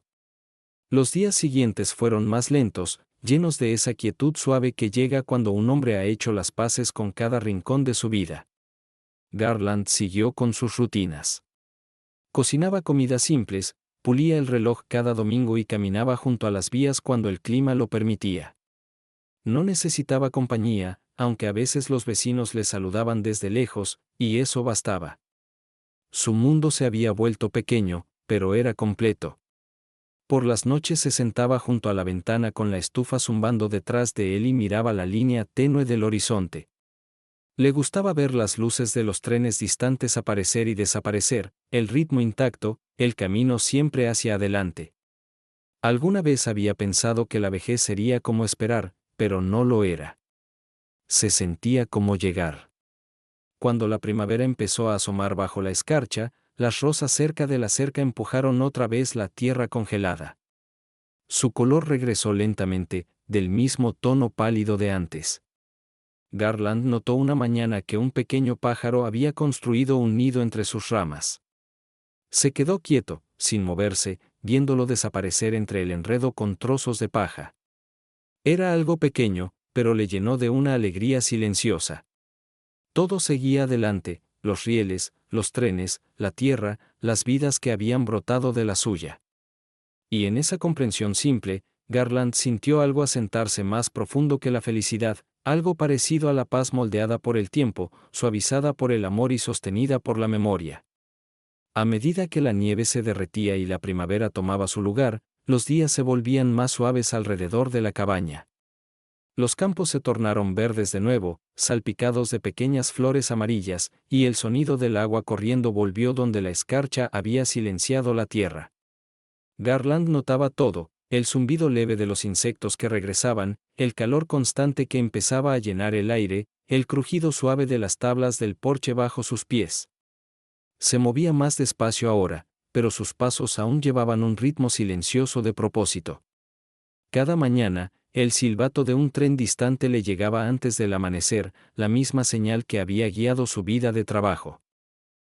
Los días siguientes fueron más lentos, llenos de esa quietud suave que llega cuando un hombre ha hecho las paces con cada rincón de su vida. Garland siguió con sus rutinas. Cocinaba comidas simples, pulía el reloj cada domingo y caminaba junto a las vías cuando el clima lo permitía. No necesitaba compañía, aunque a veces los vecinos le saludaban desde lejos, y eso bastaba. Su mundo se había vuelto pequeño, pero era completo. Por las noches se sentaba junto a la ventana con la estufa zumbando detrás de él y miraba la línea tenue del horizonte. Le gustaba ver las luces de los trenes distantes aparecer y desaparecer, el ritmo intacto, el camino siempre hacia adelante. Alguna vez había pensado que la vejez sería como esperar, pero no lo era. Se sentía como llegar. Cuando la primavera empezó a asomar bajo la escarcha, las rosas cerca de la cerca empujaron otra vez la tierra congelada. Su color regresó lentamente, del mismo tono pálido de antes. Garland notó una mañana que un pequeño pájaro había construido un nido entre sus ramas. Se quedó quieto, sin moverse, viéndolo desaparecer entre el enredo con trozos de paja. Era algo pequeño, pero le llenó de una alegría silenciosa. Todo seguía adelante, los rieles, los trenes, la tierra, las vidas que habían brotado de la suya. Y en esa comprensión simple, Garland sintió algo asentarse más profundo que la felicidad, algo parecido a la paz moldeada por el tiempo, suavizada por el amor y sostenida por la memoria. A medida que la nieve se derretía y la primavera tomaba su lugar, los días se volvían más suaves alrededor de la cabaña. Los campos se tornaron verdes de nuevo, salpicados de pequeñas flores amarillas, y el sonido del agua corriendo volvió donde la escarcha había silenciado la tierra. Garland notaba todo, el zumbido leve de los insectos que regresaban, el calor constante que empezaba a llenar el aire, el crujido suave de las tablas del porche bajo sus pies. Se movía más despacio ahora, pero sus pasos aún llevaban un ritmo silencioso de propósito. Cada mañana, el silbato de un tren distante le llegaba antes del amanecer, la misma señal que había guiado su vida de trabajo.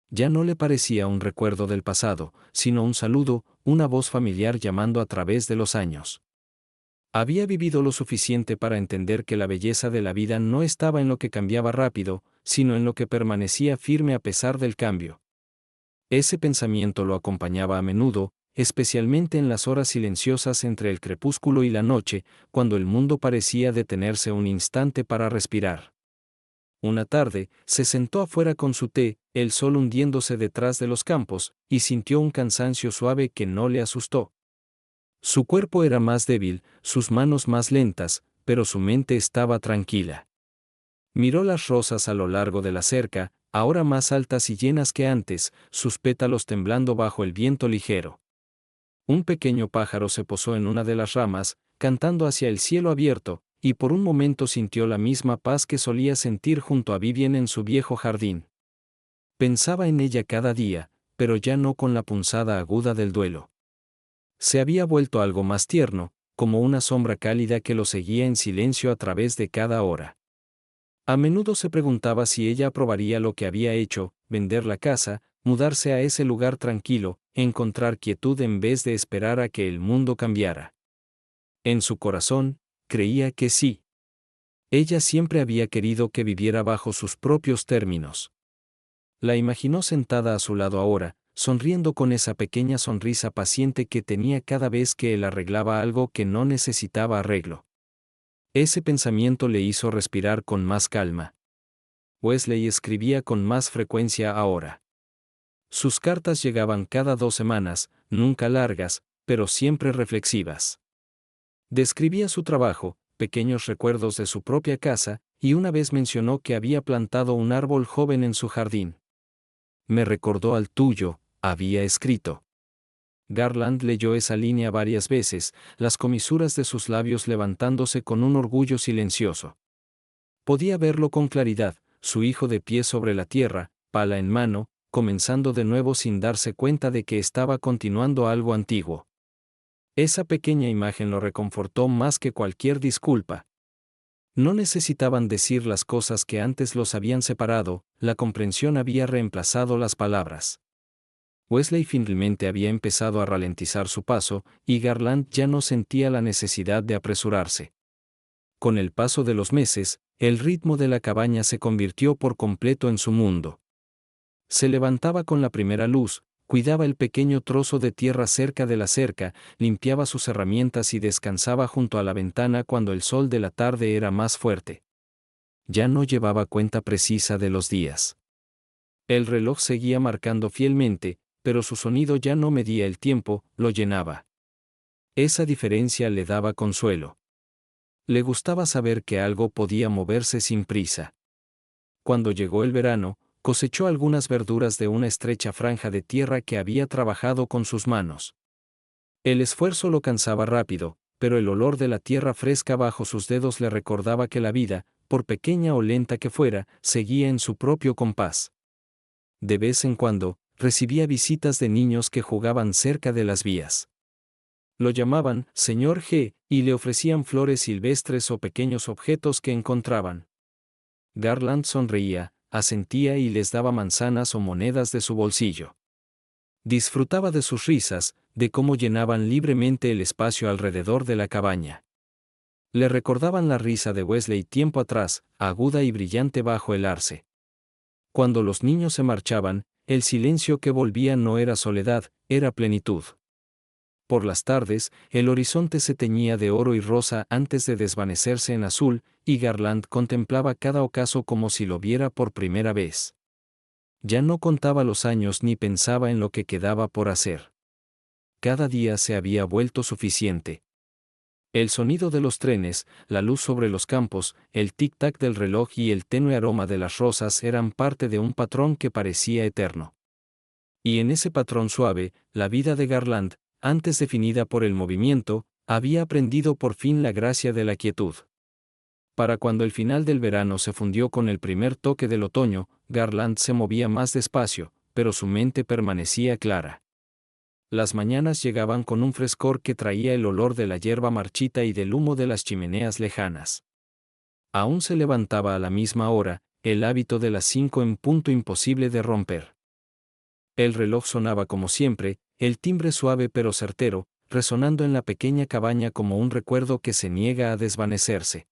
Ya no le parecía un recuerdo del pasado, sino un saludo, una voz familiar llamando a través de los años. Había vivido lo suficiente para entender que la belleza de la vida no estaba en lo que cambiaba rápido, sino en lo que permanecía firme a pesar del cambio. Ese pensamiento lo acompañaba a menudo, especialmente en las horas silenciosas entre el crepúsculo y la noche, cuando el mundo parecía detenerse un instante para respirar. Una tarde, se sentó afuera con su té, el sol hundiéndose detrás de los campos, y sintió un cansancio suave que no le asustó. Su cuerpo era más débil, sus manos más lentas, pero su mente estaba tranquila. Miró las rosas a lo largo de la cerca, ahora más altas y llenas que antes, sus pétalos temblando bajo el viento ligero. Un pequeño pájaro se posó en una de las ramas, cantando hacia el cielo abierto, y por un momento sintió la misma paz que solía sentir junto a Vivien en su viejo jardín. Pensaba en ella cada día, pero ya no con la punzada aguda del duelo. Se había vuelto algo más tierno, como una sombra cálida que lo seguía en silencio a través de cada hora. A menudo se preguntaba si ella aprobaría lo que había hecho, vender la casa, mudarse a ese lugar tranquilo, encontrar quietud en vez de esperar a que el mundo cambiara. En su corazón, creía que sí. Ella siempre había querido que viviera bajo sus propios términos. La imaginó sentada a su lado ahora, sonriendo con esa pequeña sonrisa paciente que tenía cada vez que él arreglaba algo que no necesitaba arreglo. Ese pensamiento le hizo respirar con más calma. Wesley escribía con más frecuencia ahora. Sus cartas llegaban cada 2 semanas, nunca largas, pero siempre reflexivas. Describía su trabajo, pequeños recuerdos de su propia casa, y una vez mencionó que había plantado un árbol joven en su jardín. Me recordó al tuyo, había escrito. Garland leyó esa línea varias veces, las comisuras de sus labios levantándose con un orgullo silencioso. Podía verlo con claridad, su hijo de pie sobre la tierra, pala en mano, comenzando de nuevo sin darse cuenta de que estaba continuando algo antiguo. Esa pequeña imagen lo reconfortó más que cualquier disculpa. No necesitaban decir las cosas que antes los habían separado, la comprensión había reemplazado las palabras. Wesley finalmente había empezado a ralentizar su paso, y Garland ya no sentía la necesidad de apresurarse. Con el paso de los meses, el ritmo de la cabaña se convirtió por completo en su mundo. Se levantaba con la primera luz, cuidaba el pequeño trozo de tierra cerca de la cerca, limpiaba sus herramientas y descansaba junto a la ventana cuando el sol de la tarde era más fuerte. Ya no llevaba cuenta precisa de los días. El reloj seguía marcando fielmente, pero su sonido ya no medía el tiempo, lo llenaba. Esa diferencia le daba consuelo. Le gustaba saber que algo podía moverse sin prisa. Cuando llegó el verano, cosechó algunas verduras de una estrecha franja de tierra que había trabajado con sus manos. El esfuerzo lo cansaba rápido, pero el olor de la tierra fresca bajo sus dedos le recordaba que la vida, por pequeña o lenta que fuera, seguía en su propio compás. De vez en cuando, recibía visitas de niños que jugaban cerca de las vías. Lo llamaban Señor G, y le ofrecían flores silvestres o pequeños objetos que encontraban. Garland sonreía, asentía y les daba manzanas o monedas de su bolsillo. Disfrutaba de sus risas, de cómo llenaban libremente el espacio alrededor de la cabaña. Le recordaban la risa de Wesley tiempo atrás, aguda y brillante bajo el arce. Cuando los niños se marchaban, el silencio que volvía no era soledad, era plenitud. Por las tardes, el horizonte se teñía de oro y rosa antes de desvanecerse en azul, y Garland contemplaba cada ocaso como si lo viera por primera vez. Ya no contaba los años ni pensaba en lo que quedaba por hacer. Cada día se había vuelto suficiente. El sonido de los trenes, la luz sobre los campos, el tic-tac del reloj y el tenue aroma de las rosas eran parte de un patrón que parecía eterno. Y en ese patrón suave, la vida de Garland, antes definida por el movimiento, había aprendido por fin la gracia de la quietud. Para cuando el final del verano se fundió con el primer toque del otoño, Garland se movía más despacio, pero su mente permanecía clara. Las mañanas llegaban con un frescor que traía el olor de la hierba marchita y del humo de las chimeneas lejanas. Aún se levantaba a la misma hora, el hábito de las 5 en punto imposible de romper. El reloj sonaba como siempre, el timbre suave pero certero, resonando en la pequeña cabaña como un recuerdo que se niega a desvanecerse.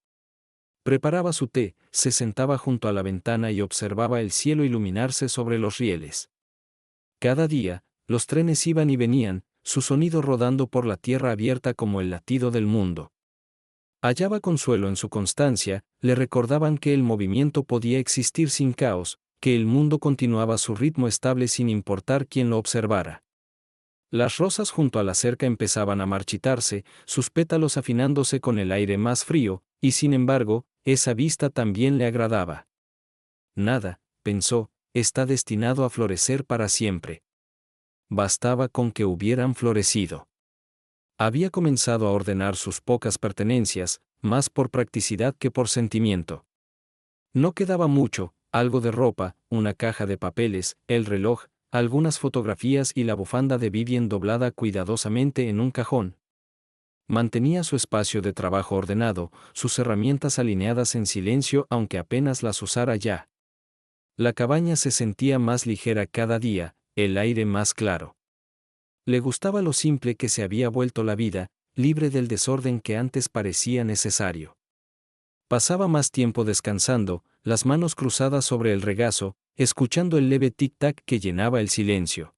Preparaba su té, se sentaba junto a la ventana y observaba el cielo iluminarse sobre los rieles. Cada día, los trenes iban y venían, su sonido rodando por la tierra abierta como el latido del mundo. Hallaba consuelo en su constancia, le recordaban que el movimiento podía existir sin caos, que el mundo continuaba su ritmo estable sin importar quién lo observara. Las rosas junto a la cerca empezaban a marchitarse, sus pétalos afinándose con el aire más frío, y sin embargo, esa vista también le agradaba. Nada, pensó, está destinado a florecer para siempre. Bastaba con que hubieran florecido. Había comenzado a ordenar sus pocas pertenencias, más por practicidad que por sentimiento. No quedaba mucho, algo de ropa, una caja de papeles, el reloj, algunas fotografías y la bufanda de Vivien doblada cuidadosamente en un cajón. Mantenía su espacio de trabajo ordenado, sus herramientas alineadas en silencio aunque apenas las usara ya. La cabaña se sentía más ligera cada día, el aire más claro. Le gustaba lo simple que se había vuelto la vida, libre del desorden que antes parecía necesario. Pasaba más tiempo descansando, las manos cruzadas sobre el regazo, escuchando el leve tic-tac que llenaba el silencio.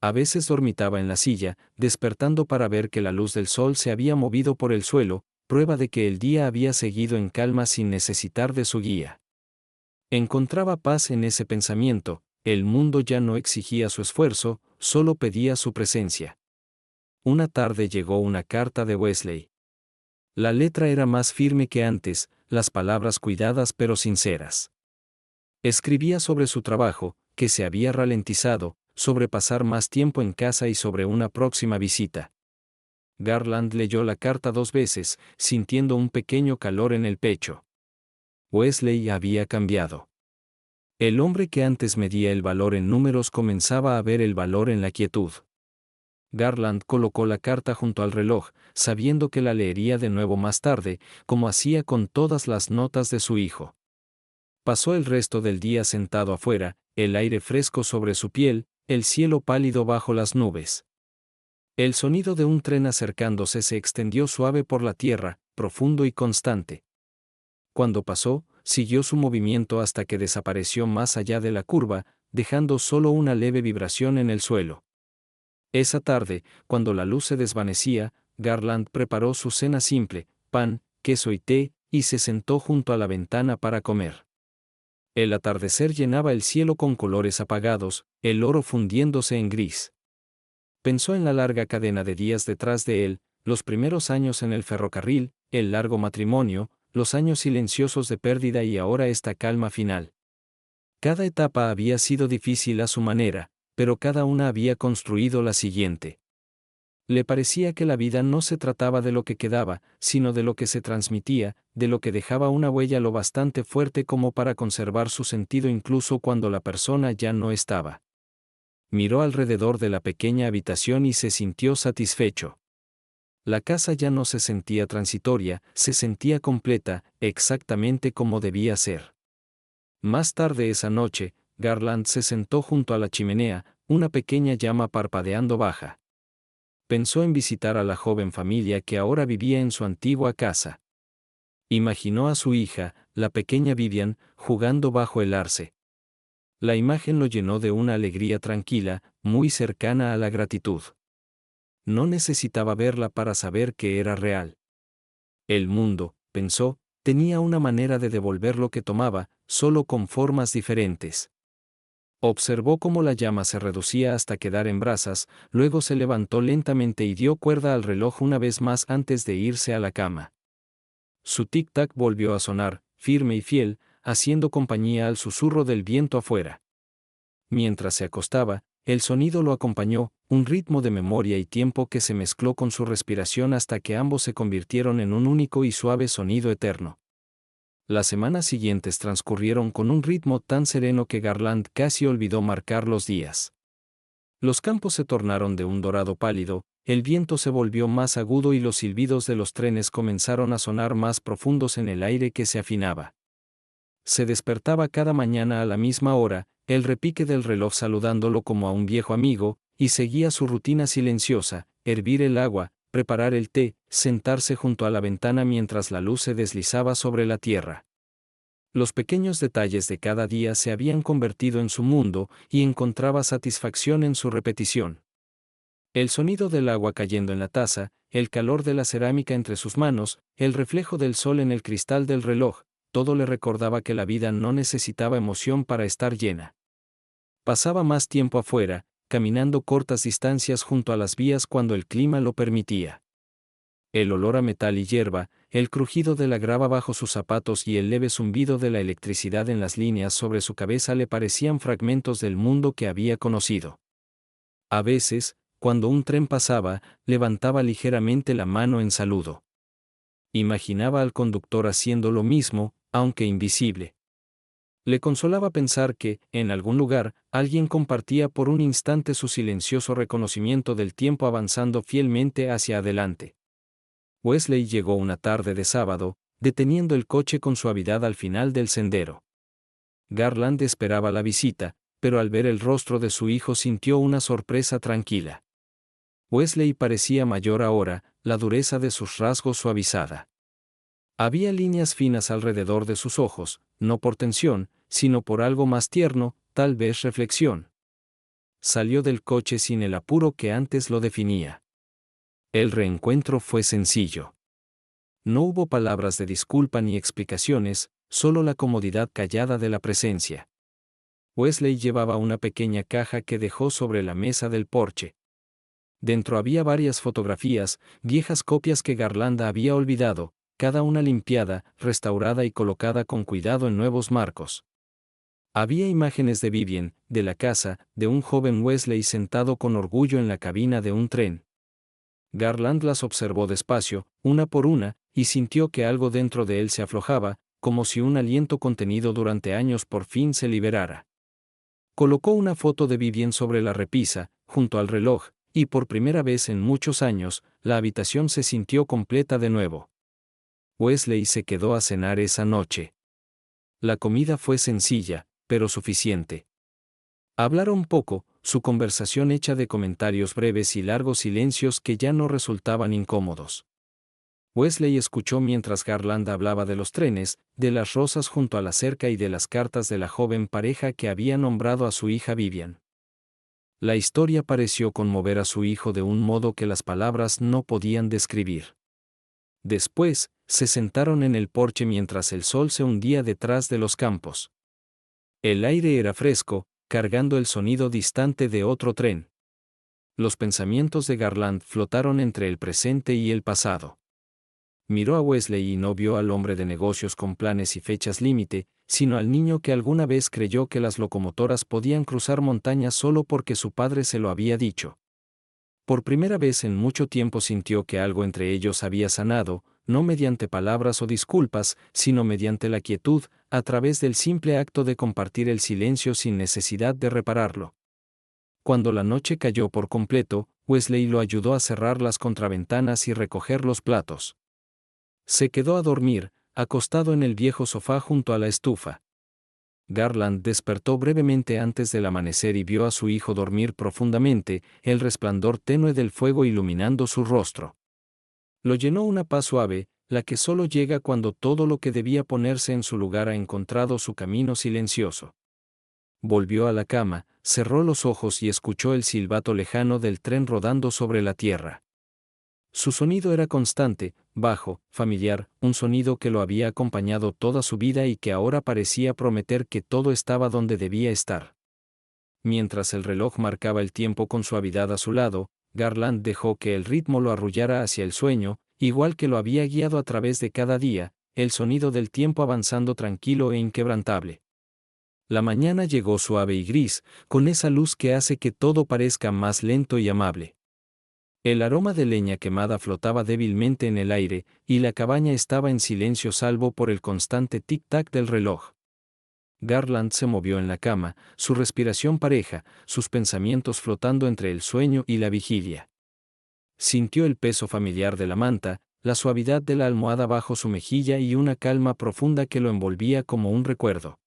A veces dormitaba en la silla, despertando para ver que la luz del sol se había movido por el suelo, prueba de que el día había seguido en calma sin necesitar de su guía. Encontraba paz en ese pensamiento, el mundo ya no exigía su esfuerzo, solo pedía su presencia. Una tarde llegó una carta de Wesley. La letra era más firme que antes, las palabras cuidadas pero sinceras. Escribía sobre su trabajo, que se había ralentizado, sobre pasar más tiempo en casa y sobre una próxima visita. Garland leyó la carta 2 veces, sintiendo un pequeño calor en el pecho. Wesley había cambiado. El hombre que antes medía el valor en números comenzaba a ver el valor en la quietud. Garland colocó la carta junto al reloj, sabiendo que la leería de nuevo más tarde, como hacía con todas las notas de su hijo. Pasó el resto del día sentado afuera, el aire fresco sobre su piel, el cielo pálido bajo las nubes. El sonido de un tren acercándose se extendió suave por la tierra, profundo y constante. Cuando pasó, siguió su movimiento hasta que desapareció más allá de la curva, dejando solo una leve vibración en el suelo. Esa tarde, cuando la luz se desvanecía, Garland preparó su cena simple, pan, queso y té, y se sentó junto a la ventana para comer. El atardecer llenaba el cielo con colores apagados, el oro fundiéndose en gris. Pensó en la larga cadena de días detrás de él, los primeros años en el ferrocarril, el largo matrimonio, los años silenciosos de pérdida y ahora esta calma final. Cada etapa había sido difícil a su manera, pero cada una había construido la siguiente. Le parecía que la vida no se trataba de lo que quedaba, sino de lo que se transmitía, de lo que dejaba una huella lo bastante fuerte como para conservar su sentido incluso cuando la persona ya no estaba. Miró alrededor de la pequeña habitación y se sintió satisfecho. La casa ya no se sentía transitoria, se sentía completa, exactamente como debía ser. Más tarde esa noche, Garland se sentó junto a la chimenea, una pequeña llama parpadeando baja. Pensó en visitar a la joven familia que ahora vivía en su antigua casa. Imaginó a su hija, la pequeña Vivian, jugando bajo el arce. La imagen lo llenó de una alegría tranquila, muy cercana a la gratitud. No necesitaba verla para saber que era real. El mundo, pensó, tenía una manera de devolver lo que tomaba, solo con formas diferentes. Observó cómo la llama se reducía hasta quedar en brasas, luego se levantó lentamente y dio cuerda al reloj una vez más antes de irse a la cama. Su tic-tac volvió a sonar, firme y fiel, haciendo compañía al susurro del viento afuera. Mientras se acostaba, el sonido lo acompañó, un ritmo de memoria y tiempo que se mezcló con su respiración hasta que ambos se convirtieron en un único y suave sonido eterno. Las semanas siguientes transcurrieron con un ritmo tan sereno que Garland casi olvidó marcar los días. Los campos se tornaron de un dorado pálido, el viento se volvió más agudo y los silbidos de los trenes comenzaron a sonar más profundos en el aire que se afinaba. Se despertaba cada mañana a la misma hora, el repique del reloj saludándolo como a un viejo amigo, y seguía su rutina silenciosa: hervir el agua, preparar el té, sentarse junto a la ventana mientras la luz se deslizaba sobre la tierra. Los pequeños detalles de cada día se habían convertido en su mundo, y encontraba satisfacción en su repetición. El sonido del agua cayendo en la taza, el calor de la cerámica entre sus manos, el reflejo del sol en el cristal del reloj, todo le recordaba que la vida no necesitaba emoción para estar llena. Pasaba más tiempo afuera, caminando cortas distancias junto a las vías cuando el clima lo permitía. El olor a metal y hierba, el crujido de la grava bajo sus zapatos y el leve zumbido de la electricidad en las líneas sobre su cabeza le parecían fragmentos del mundo que había conocido. A veces, cuando un tren pasaba, levantaba ligeramente la mano en saludo. Imaginaba al conductor haciendo lo mismo, aunque invisible. Le consolaba pensar que, en algún lugar, alguien compartía por un instante su silencioso reconocimiento del tiempo avanzando fielmente hacia adelante. Wesley llegó una tarde de sábado, deteniendo el coche con suavidad al final del sendero. Garland esperaba la visita, pero al ver el rostro de su hijo sintió una sorpresa tranquila. Wesley parecía mayor ahora, la dureza de sus rasgos suavizada. Había líneas finas alrededor de sus ojos, no por tensión, sino por algo más tierno, tal vez reflexión. Salió del coche sin el apuro que antes lo definía. El reencuentro fue sencillo. No hubo palabras de disculpa ni explicaciones, solo la comodidad callada de la presencia. Wesley llevaba una pequeña caja que dejó sobre la mesa del porche. Dentro había varias fotografías, viejas copias que Garland había olvidado, cada una limpiada, restaurada y colocada con cuidado en nuevos marcos. Había imágenes de Vivian, de la casa, de un joven Wesley sentado con orgullo en la cabina de un tren. Garland las observó despacio, una por una, y sintió que algo dentro de él se aflojaba, como si un aliento contenido durante años por fin se liberara. Colocó una foto de Vivian sobre la repisa, junto al reloj, y por primera vez en muchos años, la habitación se sintió completa de nuevo. Wesley se quedó a cenar esa noche. La comida fue sencilla, pero suficiente. Hablaron poco, su conversación hecha de comentarios breves y largos silencios que ya no resultaban incómodos. Wesley escuchó mientras Garland hablaba de los trenes, de las rosas junto a la cerca y de las cartas de la joven pareja que había nombrado a su hija Vivian. La historia pareció conmover a su hijo de un modo que las palabras no podían describir. Después, se sentaron en el porche mientras el sol se hundía detrás de los campos. El aire era fresco, cargando el sonido distante de otro tren. Los pensamientos de Garland flotaron entre el presente y el pasado. Miró a Wesley y no vio al hombre de negocios con planes y fechas límite, sino al niño que alguna vez creyó que las locomotoras podían cruzar montañas solo porque su padre se lo había dicho. Por primera vez en mucho tiempo sintió que algo entre ellos había sanado, no mediante palabras o disculpas, sino mediante la quietud, a través del simple acto de compartir el silencio sin necesidad de repararlo. Cuando la noche cayó por completo, Wesley lo ayudó a cerrar las contraventanas y recoger los platos. Se quedó a dormir, acostado en el viejo sofá junto a la estufa. Garland despertó brevemente antes del amanecer y vio a su hijo dormir profundamente, el resplandor tenue del fuego iluminando su rostro. Lo llenó una paz suave, la que solo llega cuando todo lo que debía ponerse en su lugar ha encontrado su camino silencioso. Volvió a la cama, cerró los ojos y escuchó el silbato lejano del tren rodando sobre la tierra. Su sonido era constante, bajo, familiar, un sonido que lo había acompañado toda su vida y que ahora parecía prometer que todo estaba donde debía estar. Mientras el reloj marcaba el tiempo con suavidad a su lado, Garland dejó que el ritmo lo arrullara hacia el sueño, igual que lo había guiado a través de cada día, el sonido del tiempo avanzando tranquilo e inquebrantable. La mañana llegó suave y gris, con esa luz que hace que todo parezca más lento y amable. El aroma de leña quemada flotaba débilmente en el aire, y la cabaña estaba en silencio salvo por el constante tic-tac del reloj. Garland se movió en la cama, su respiración pareja, sus pensamientos flotando entre el sueño y la vigilia. Sintió el peso familiar de la manta, la suavidad de la almohada bajo su mejilla y una calma profunda que lo envolvía como un recuerdo.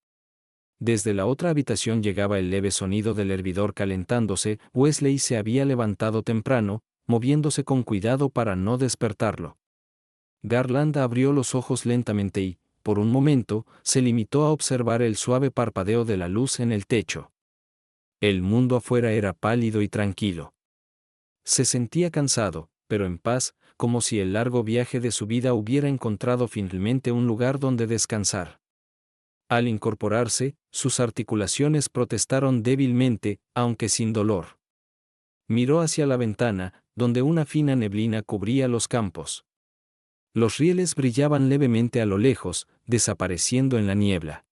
Desde la otra habitación llegaba el leve sonido del hervidor calentándose. Wesley se había levantado temprano, moviéndose con cuidado para no despertarlo. Garland abrió los ojos lentamente y, por un momento, se limitó a observar el suave parpadeo de la luz en el techo. El mundo afuera era pálido y tranquilo. Se sentía cansado, pero en paz, como si el largo viaje de su vida hubiera encontrado finalmente un lugar donde descansar. Al incorporarse, sus articulaciones protestaron débilmente, aunque sin dolor. Miró hacia la ventana, donde una fina neblina cubría los campos. Los rieles brillaban levemente a lo lejos, desapareciendo en la niebla.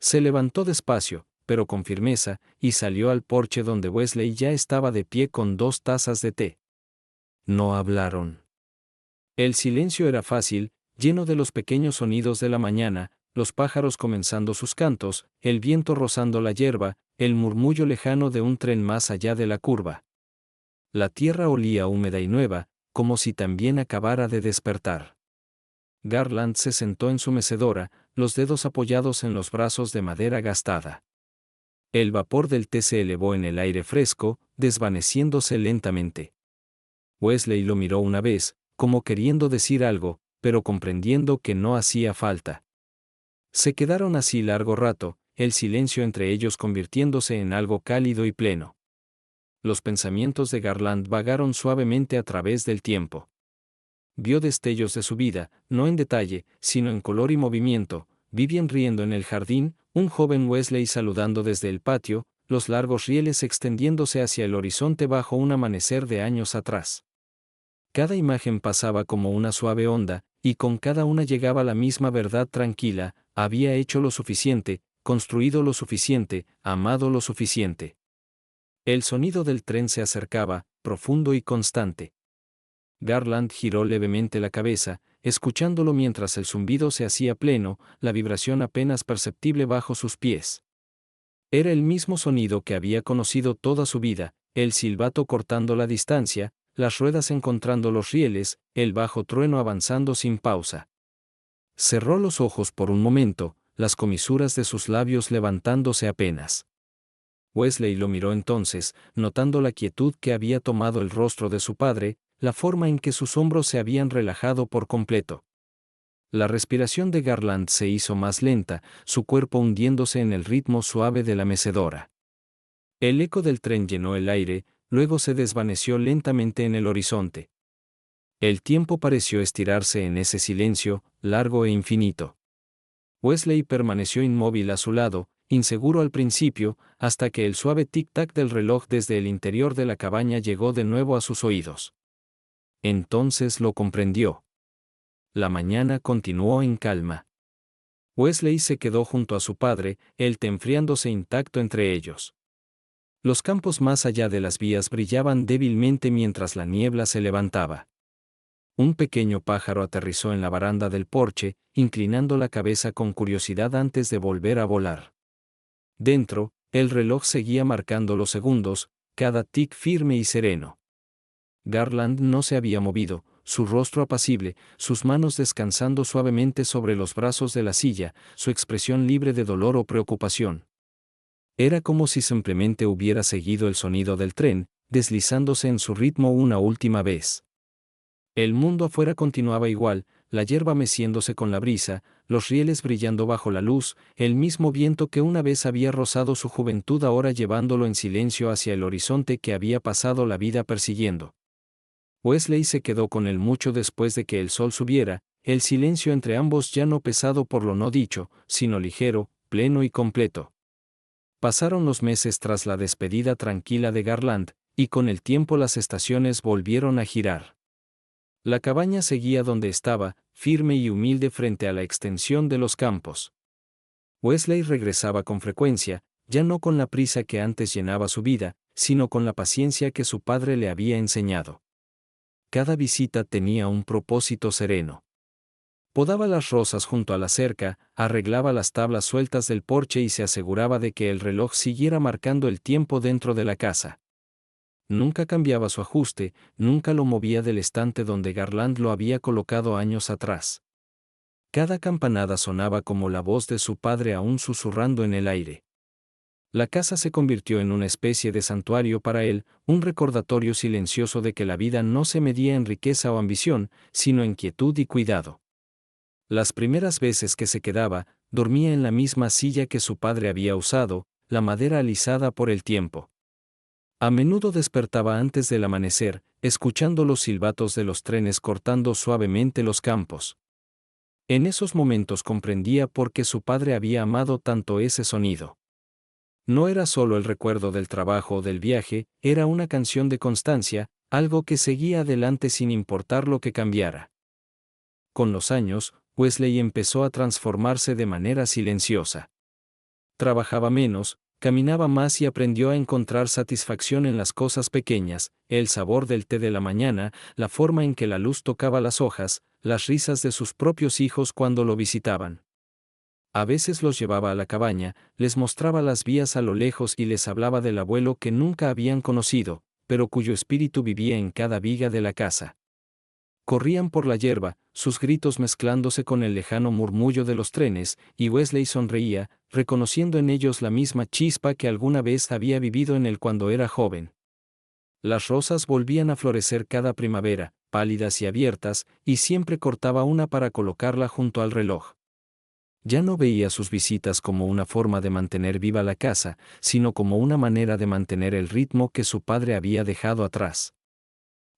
Se levantó despacio, pero con firmeza, y salió al porche donde Wesley ya estaba de pie con 2 tazas de té. No hablaron. El silencio era fácil, lleno de los pequeños sonidos de la mañana, los pájaros comenzando sus cantos, el viento rozando la hierba, el murmullo lejano de un tren más allá de la curva. La tierra olía húmeda y nueva, como si también acabara de despertar. Garland se sentó en su mecedora, los dedos apoyados en los brazos de madera gastada. El vapor del té se elevó en el aire fresco, desvaneciéndose lentamente. Wesley lo miró una vez, como queriendo decir algo, pero comprendiendo que no hacía falta. Se quedaron así largo rato, el silencio entre ellos convirtiéndose en algo cálido y pleno. Los pensamientos de Garland vagaron suavemente a través del tiempo. Vio destellos de su vida, no en detalle, sino en color y movimiento, Vivian riendo en el jardín, un joven Wesley saludando desde el patio, los largos rieles extendiéndose hacia el horizonte bajo un amanecer de años atrás. Cada imagen pasaba como una suave onda, y con cada una llegaba la misma verdad tranquila: había hecho lo suficiente, construido lo suficiente, amado lo suficiente. El sonido del tren se acercaba, profundo y constante. Garland giró levemente la cabeza, escuchándolo mientras el zumbido se hacía pleno, la vibración apenas perceptible bajo sus pies. Era el mismo sonido que había conocido toda su vida, el silbato cortando la distancia, las ruedas encontrando los rieles, el bajo trueno avanzando sin pausa. Cerró los ojos por un momento, las comisuras de sus labios levantándose apenas. Wesley lo miró entonces, notando la quietud que había tomado el rostro de su padre, la forma en que sus hombros se habían relajado por completo. La respiración de Garland se hizo más lenta, su cuerpo hundiéndose en el ritmo suave de la mecedora. El eco del tren llenó el aire, luego se desvaneció lentamente en el horizonte. El tiempo pareció estirarse en ese silencio, largo e infinito. Wesley permaneció inmóvil a su lado, inseguro al principio, hasta que el suave tic-tac del reloj desde el interior de la cabaña llegó de nuevo a sus oídos. Entonces lo comprendió. La mañana continuó en calma. Wesley se quedó junto a su padre, el té enfriándose intacto entre ellos. Los campos más allá de las vías brillaban débilmente mientras la niebla se levantaba. Un pequeño pájaro aterrizó en la baranda del porche, inclinando la cabeza con curiosidad antes de volver a volar. Dentro, el reloj seguía marcando los segundos, cada tic firme y sereno. Garland no se había movido, su rostro apacible, sus manos descansando suavemente sobre los brazos de la silla, su expresión libre de dolor o preocupación. Era como si simplemente hubiera seguido el sonido del tren, deslizándose en su ritmo una última vez. El mundo afuera continuaba igual, la hierba meciéndose con la brisa, los rieles brillando bajo la luz, el mismo viento que una vez había rozado su juventud ahora llevándolo en silencio hacia el horizonte que había pasado la vida persiguiendo. Wesley se quedó con él mucho después de que el sol subiera, el silencio entre ambos ya no pesado por lo no dicho, sino ligero, pleno y completo. Pasaron los meses tras la despedida tranquila de Garland, y con el tiempo las estaciones volvieron a girar. La cabaña seguía donde estaba, firme y humilde frente a la extensión de los campos. Wesley regresaba con frecuencia, ya no con la prisa que antes llenaba su vida, sino con la paciencia que su padre le había enseñado. Cada visita tenía un propósito sereno. Podaba las rosas junto a la cerca, arreglaba las tablas sueltas del porche y se aseguraba de que el reloj siguiera marcando el tiempo dentro de la casa. Nunca cambiaba su ajuste, nunca lo movía del estante donde Garland lo había colocado años atrás. Cada campanada sonaba como la voz de su padre aún susurrando en el aire. La casa se convirtió en una especie de santuario para él, un recordatorio silencioso de que la vida no se medía en riqueza o ambición, sino en quietud y cuidado. Las primeras veces que se quedaba, dormía en la misma silla que su padre había usado, la madera alisada por el tiempo. A menudo despertaba antes del amanecer, escuchando los silbatos de los trenes cortando suavemente los campos. En esos momentos comprendía por qué su padre había amado tanto ese sonido. No era solo el recuerdo del trabajo o del viaje, era una canción de constancia, algo que seguía adelante sin importar lo que cambiara. Con los años, Wesley empezó a transformarse de manera silenciosa. Trabajaba menos, caminaba más y aprendió a encontrar satisfacción en las cosas pequeñas, el sabor del té de la mañana, la forma en que la luz tocaba las hojas, las risas de sus propios hijos cuando lo visitaban. A veces los llevaba a la cabaña, les mostraba las vías a lo lejos y les hablaba del abuelo que nunca habían conocido, pero cuyo espíritu vivía en cada viga de la casa. Corrían por la hierba, sus gritos mezclándose con el lejano murmullo de los trenes, y Wesley sonreía, reconociendo en ellos la misma chispa que alguna vez había vivido en él cuando era joven. Las rosas volvían a florecer cada primavera, pálidas y abiertas, y siempre cortaba una para colocarla junto al reloj. Ya no veía sus visitas como una forma de mantener viva la casa, sino como una manera de mantener el ritmo que su padre había dejado atrás.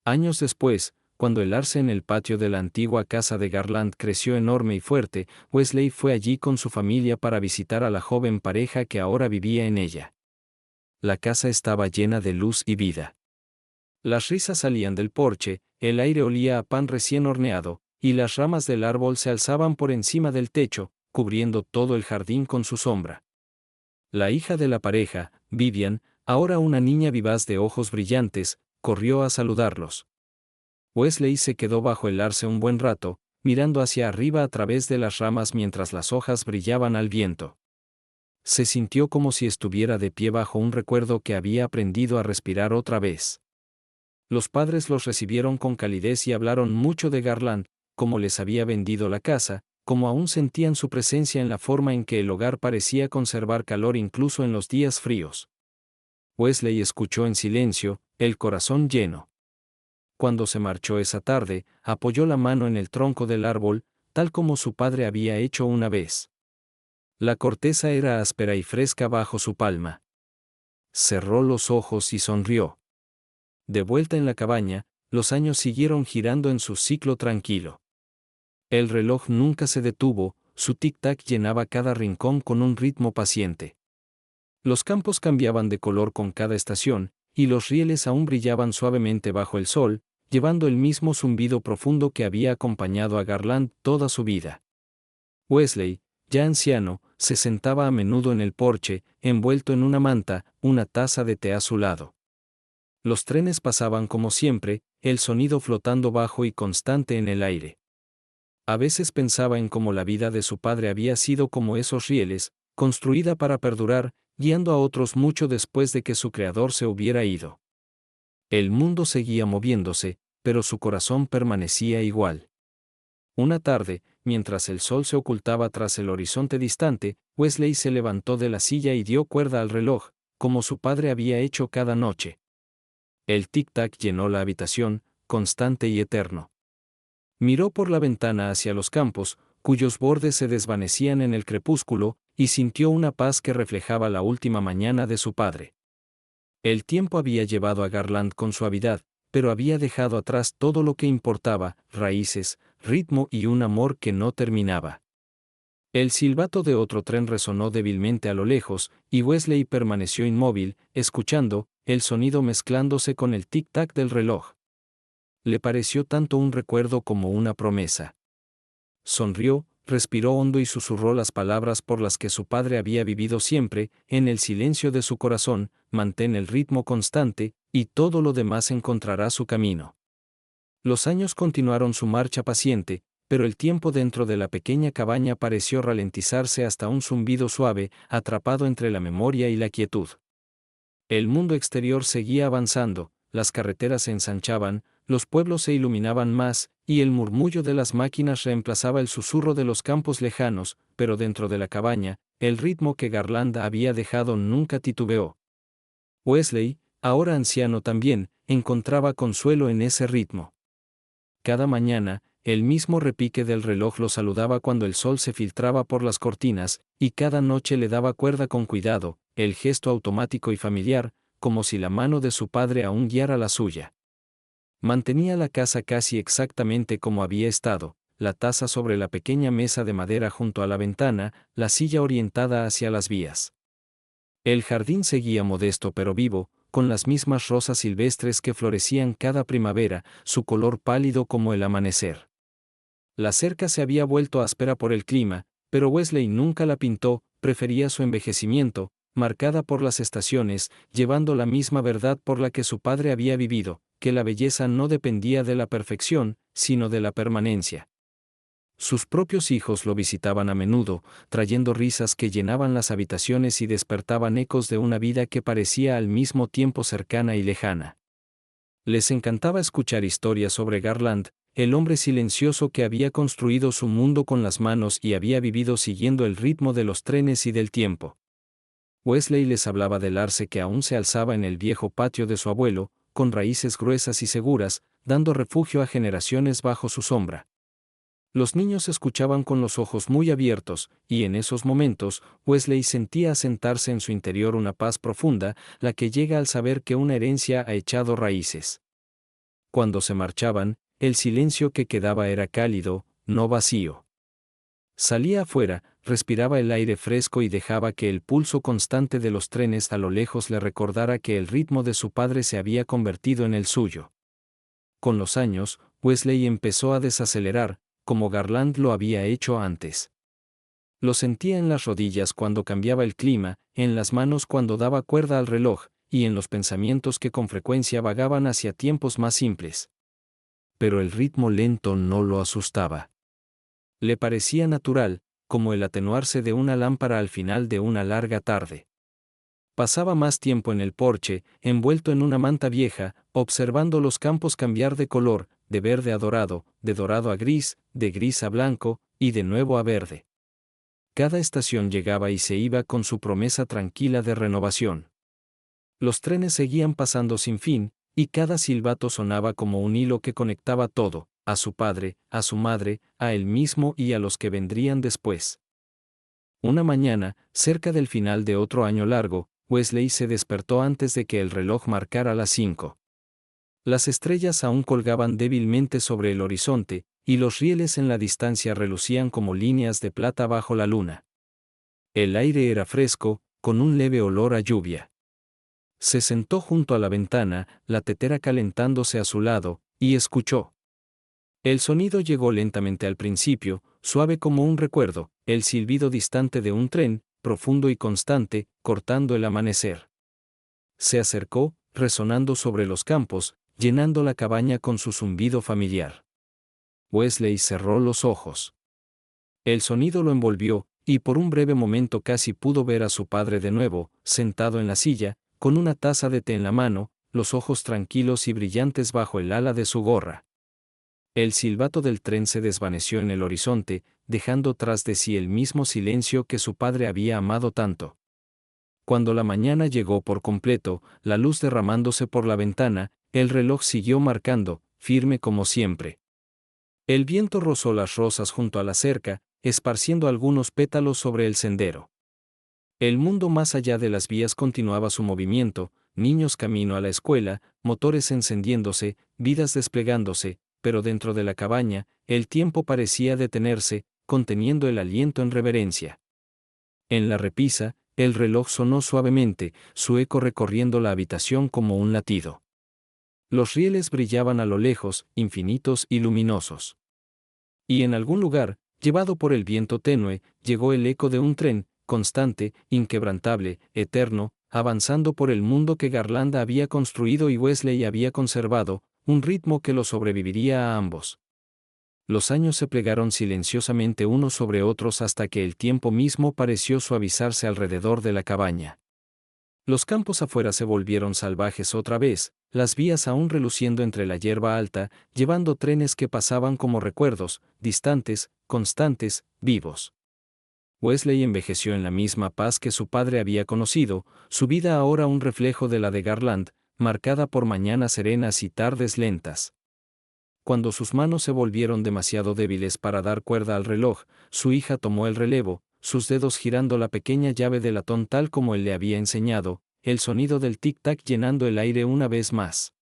Años después, cuando el arce en el patio de la antigua casa de Garland creció enorme y fuerte, Wesley fue allí con su familia para visitar a la joven pareja que ahora vivía en ella. La casa estaba llena de luz y vida. Las risas salían del porche, el aire olía a pan recién horneado, y las ramas del árbol se alzaban por encima del techo, cubriendo todo el jardín con su sombra. La hija de la pareja, Vivian, ahora una niña vivaz de ojos brillantes, corrió a saludarlos. Wesley se quedó bajo el arce un buen rato, mirando hacia arriba a través de las ramas mientras las hojas brillaban al viento. Se sintió como si estuviera de pie bajo un recuerdo que había aprendido a respirar otra vez. Los padres los recibieron con calidez y hablaron mucho de Garland, cómo les había vendido la casa, cómo aún sentían su presencia en la forma en que el hogar parecía conservar calor incluso en los días fríos. Wesley escuchó en silencio, el corazón lleno. Cuando se marchó esa tarde, apoyó la mano en el tronco del árbol, tal como su padre había hecho una vez. La corteza era áspera y fresca bajo su palma. Cerró los ojos y sonrió. De vuelta en la cabaña, los años siguieron girando en su ciclo tranquilo. El reloj nunca se detuvo, su tic-tac llenaba cada rincón con un ritmo paciente. Los campos cambiaban de color con cada estación, y los rieles aún brillaban suavemente bajo el sol, llevando el mismo zumbido profundo que había acompañado a Garland toda su vida. Wesley, ya anciano, se sentaba a menudo en el porche, envuelto en una manta, una taza de té a su lado. Los trenes pasaban como siempre, el sonido flotando bajo y constante en el aire. A veces pensaba en cómo la vida de su padre había sido como esos rieles, construida para perdurar, guiando a otros mucho después de que su creador se hubiera ido. El mundo seguía moviéndose, pero su corazón permanecía igual. Una tarde, mientras el sol se ocultaba tras el horizonte distante, Wesley se levantó de la silla y dio cuerda al reloj, como su padre había hecho cada noche. El tic-tac llenó la habitación, constante y eterno. Miró por la ventana hacia los campos, cuyos bordes se desvanecían en el crepúsculo, y sintió una paz que reflejaba la última mañana de su padre. El tiempo había llevado a Garland con suavidad, pero había dejado atrás todo lo que importaba, raíces, ritmo y un amor que no terminaba. El silbato de otro tren resonó débilmente a lo lejos, y Wesley permaneció inmóvil, escuchando, el sonido mezclándose con el tic-tac del reloj. Le pareció tanto un recuerdo como una promesa. Sonrió, respiró hondo y susurró las palabras por las que su padre había vivido siempre, en el silencio de su corazón: mantén el ritmo constante, y todo lo demás encontrará su camino. Los años continuaron su marcha paciente, pero el tiempo dentro de la pequeña cabaña pareció ralentizarse hasta un zumbido suave, atrapado entre la memoria y la quietud. El mundo exterior seguía avanzando, las carreteras se ensanchaban, los pueblos se iluminaban más, y el murmullo de las máquinas reemplazaba el susurro de los campos lejanos, pero dentro de la cabaña, el ritmo que Garland había dejado nunca titubeó. Wesley, ahora anciano también, encontraba consuelo en ese ritmo. Cada mañana, el mismo repique del reloj lo saludaba cuando el sol se filtraba por las cortinas, y cada noche le daba cuerda con cuidado, el gesto automático y familiar, como si la mano de su padre aún guiara la suya. Mantenía la casa casi exactamente como había estado, la taza sobre la pequeña mesa de madera junto a la ventana, la silla orientada hacia las vías. El jardín seguía modesto pero vivo, con las mismas rosas silvestres que florecían cada primavera, su color pálido como el amanecer. La cerca se había vuelto áspera por el clima, pero Wesley nunca la pintó, prefería su envejecimiento, marcada por las estaciones, llevando la misma verdad por la que su padre había vivido, que la belleza no dependía de la perfección, sino de la permanencia. Sus propios hijos lo visitaban a menudo, trayendo risas que llenaban las habitaciones y despertaban ecos de una vida que parecía al mismo tiempo cercana y lejana. Les encantaba escuchar historias sobre Garland, el hombre silencioso que había construido su mundo con las manos y había vivido siguiendo el ritmo de los trenes y del tiempo. Wesley les hablaba del arce que aún se alzaba en el viejo patio de su abuelo, con raíces gruesas y seguras, dando refugio a generaciones bajo su sombra. Los niños escuchaban con los ojos muy abiertos, y en esos momentos, Wesley sentía asentarse en su interior una paz profunda, la que llega al saber que una herencia ha echado raíces. Cuando se marchaban, el silencio que quedaba era cálido, no vacío. Salía afuera, respiraba el aire fresco y dejaba que el pulso constante de los trenes a lo lejos le recordara que el ritmo de su padre se había convertido en el suyo. Con los años, Wesley empezó a desacelerar, como Garland lo había hecho antes. Lo sentía en las rodillas cuando cambiaba el clima, en las manos cuando daba cuerda al reloj, y en los pensamientos que con frecuencia vagaban hacia tiempos más simples. Pero el ritmo lento no lo asustaba. Le parecía natural, como el atenuarse de una lámpara al final de una larga tarde. Pasaba más tiempo en el porche, envuelto en una manta vieja, observando los campos cambiar de color, de verde a dorado, de dorado a gris, de gris a blanco, y de nuevo a verde. Cada estación llegaba y se iba con su promesa tranquila de renovación. Los trenes seguían pasando sin fin, y cada silbato sonaba como un hilo que conectaba todo, a su padre, a su madre, a él mismo y a los que vendrían después. Una mañana, cerca del final de otro año largo, Wesley se despertó antes de que el reloj marcara las 5. Las estrellas aún colgaban débilmente sobre el horizonte, y los rieles en la distancia relucían como líneas de plata bajo la luna. El aire era fresco, con un leve olor a lluvia. Se sentó junto a la ventana, la tetera calentándose a su lado, y escuchó. El sonido llegó lentamente al principio, suave como un recuerdo, el silbido distante de un tren, profundo y constante, cortando el amanecer. Se acercó, resonando sobre los campos, llenando la cabaña con su zumbido familiar. Wesley cerró los ojos. El sonido lo envolvió, y por un breve momento casi pudo ver a su padre de nuevo, sentado en la silla, con una taza de té en la mano, los ojos tranquilos y brillantes bajo el ala de su gorra. El silbato del tren se desvaneció en el horizonte, dejando tras de sí el mismo silencio que su padre había amado tanto. Cuando la mañana llegó por completo, la luz derramándose por la ventana, el reloj siguió marcando, firme como siempre. El viento rozó las rosas junto a la cerca, esparciendo algunos pétalos sobre el sendero. El mundo más allá de las vías continuaba su movimiento, niños camino a la escuela, motores encendiéndose, vidas desplegándose, pero dentro de la cabaña, el tiempo parecía detenerse, conteniendo el aliento en reverencia. En la repisa, el reloj sonó suavemente, su eco recorriendo la habitación como un latido. Los rieles brillaban a lo lejos, infinitos y luminosos. Y en algún lugar, llevado por el viento tenue, llegó el eco de un tren, constante, inquebrantable, eterno, avanzando por el mundo que Garland había construido y Wesley había conservado, un ritmo que lo sobreviviría a ambos. Los años se plegaron silenciosamente unos sobre otros hasta que el tiempo mismo pareció suavizarse alrededor de la cabaña. Los campos afuera se volvieron salvajes otra vez, las vías aún reluciendo entre la hierba alta, llevando trenes que pasaban como recuerdos, distantes, constantes, vivos. Wesley envejeció en la misma paz que su padre había conocido, su vida ahora un reflejo de la de Garland, marcada por mañanas serenas y tardes lentas. Cuando sus manos se volvieron demasiado débiles para dar cuerda al reloj, su hija tomó el relevo, sus dedos girando la pequeña llave de latón tal como él le había enseñado, el sonido del tic-tac llenando el aire una vez más.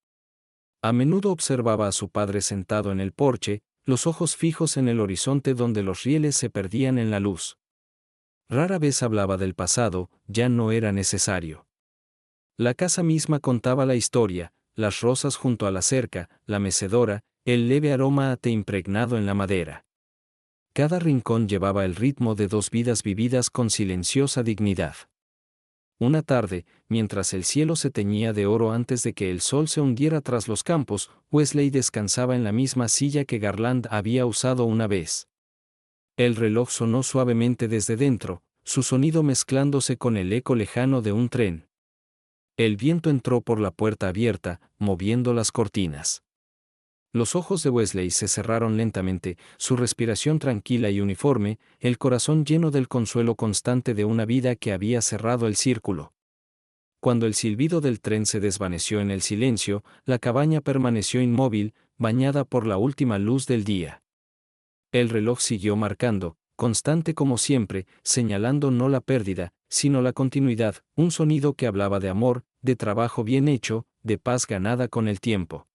A menudo observaba a su padre sentado en el porche, los ojos fijos en el horizonte donde los rieles se perdían en la luz. Rara vez hablaba del pasado, ya no era necesario. La casa misma contaba la historia, las rosas junto a la cerca, la mecedora, el leve aroma a té impregnado en la madera. Cada rincón llevaba el ritmo de dos vidas vividas con silenciosa dignidad. Una tarde, mientras el cielo se teñía de oro antes de que el sol se hundiera tras los campos, Wesley descansaba en la misma silla que Garland había usado una vez. El reloj sonó suavemente desde dentro, su sonido mezclándose con el eco lejano de un tren. El viento entró por la puerta abierta, moviendo las cortinas. Los ojos de Wesley se cerraron lentamente, su respiración tranquila y uniforme, el corazón lleno del consuelo constante de una vida que había cerrado el círculo. Cuando el silbido del tren se desvaneció en el silencio, la cabaña permaneció inmóvil, bañada por la última luz del día. El reloj siguió marcando, constante como siempre, señalando no la pérdida, sino la continuidad, un sonido que hablaba de amor, de trabajo bien hecho, de paz ganada con el tiempo.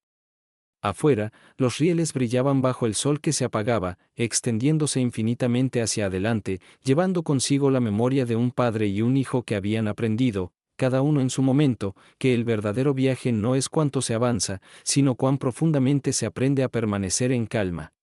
Afuera, los rieles brillaban bajo el sol que se apagaba, extendiéndose infinitamente hacia adelante, llevando consigo la memoria de un padre y un hijo que habían aprendido, cada uno en su momento, que el verdadero viaje no es cuánto se avanza, sino cuán profundamente se aprende a permanecer en calma.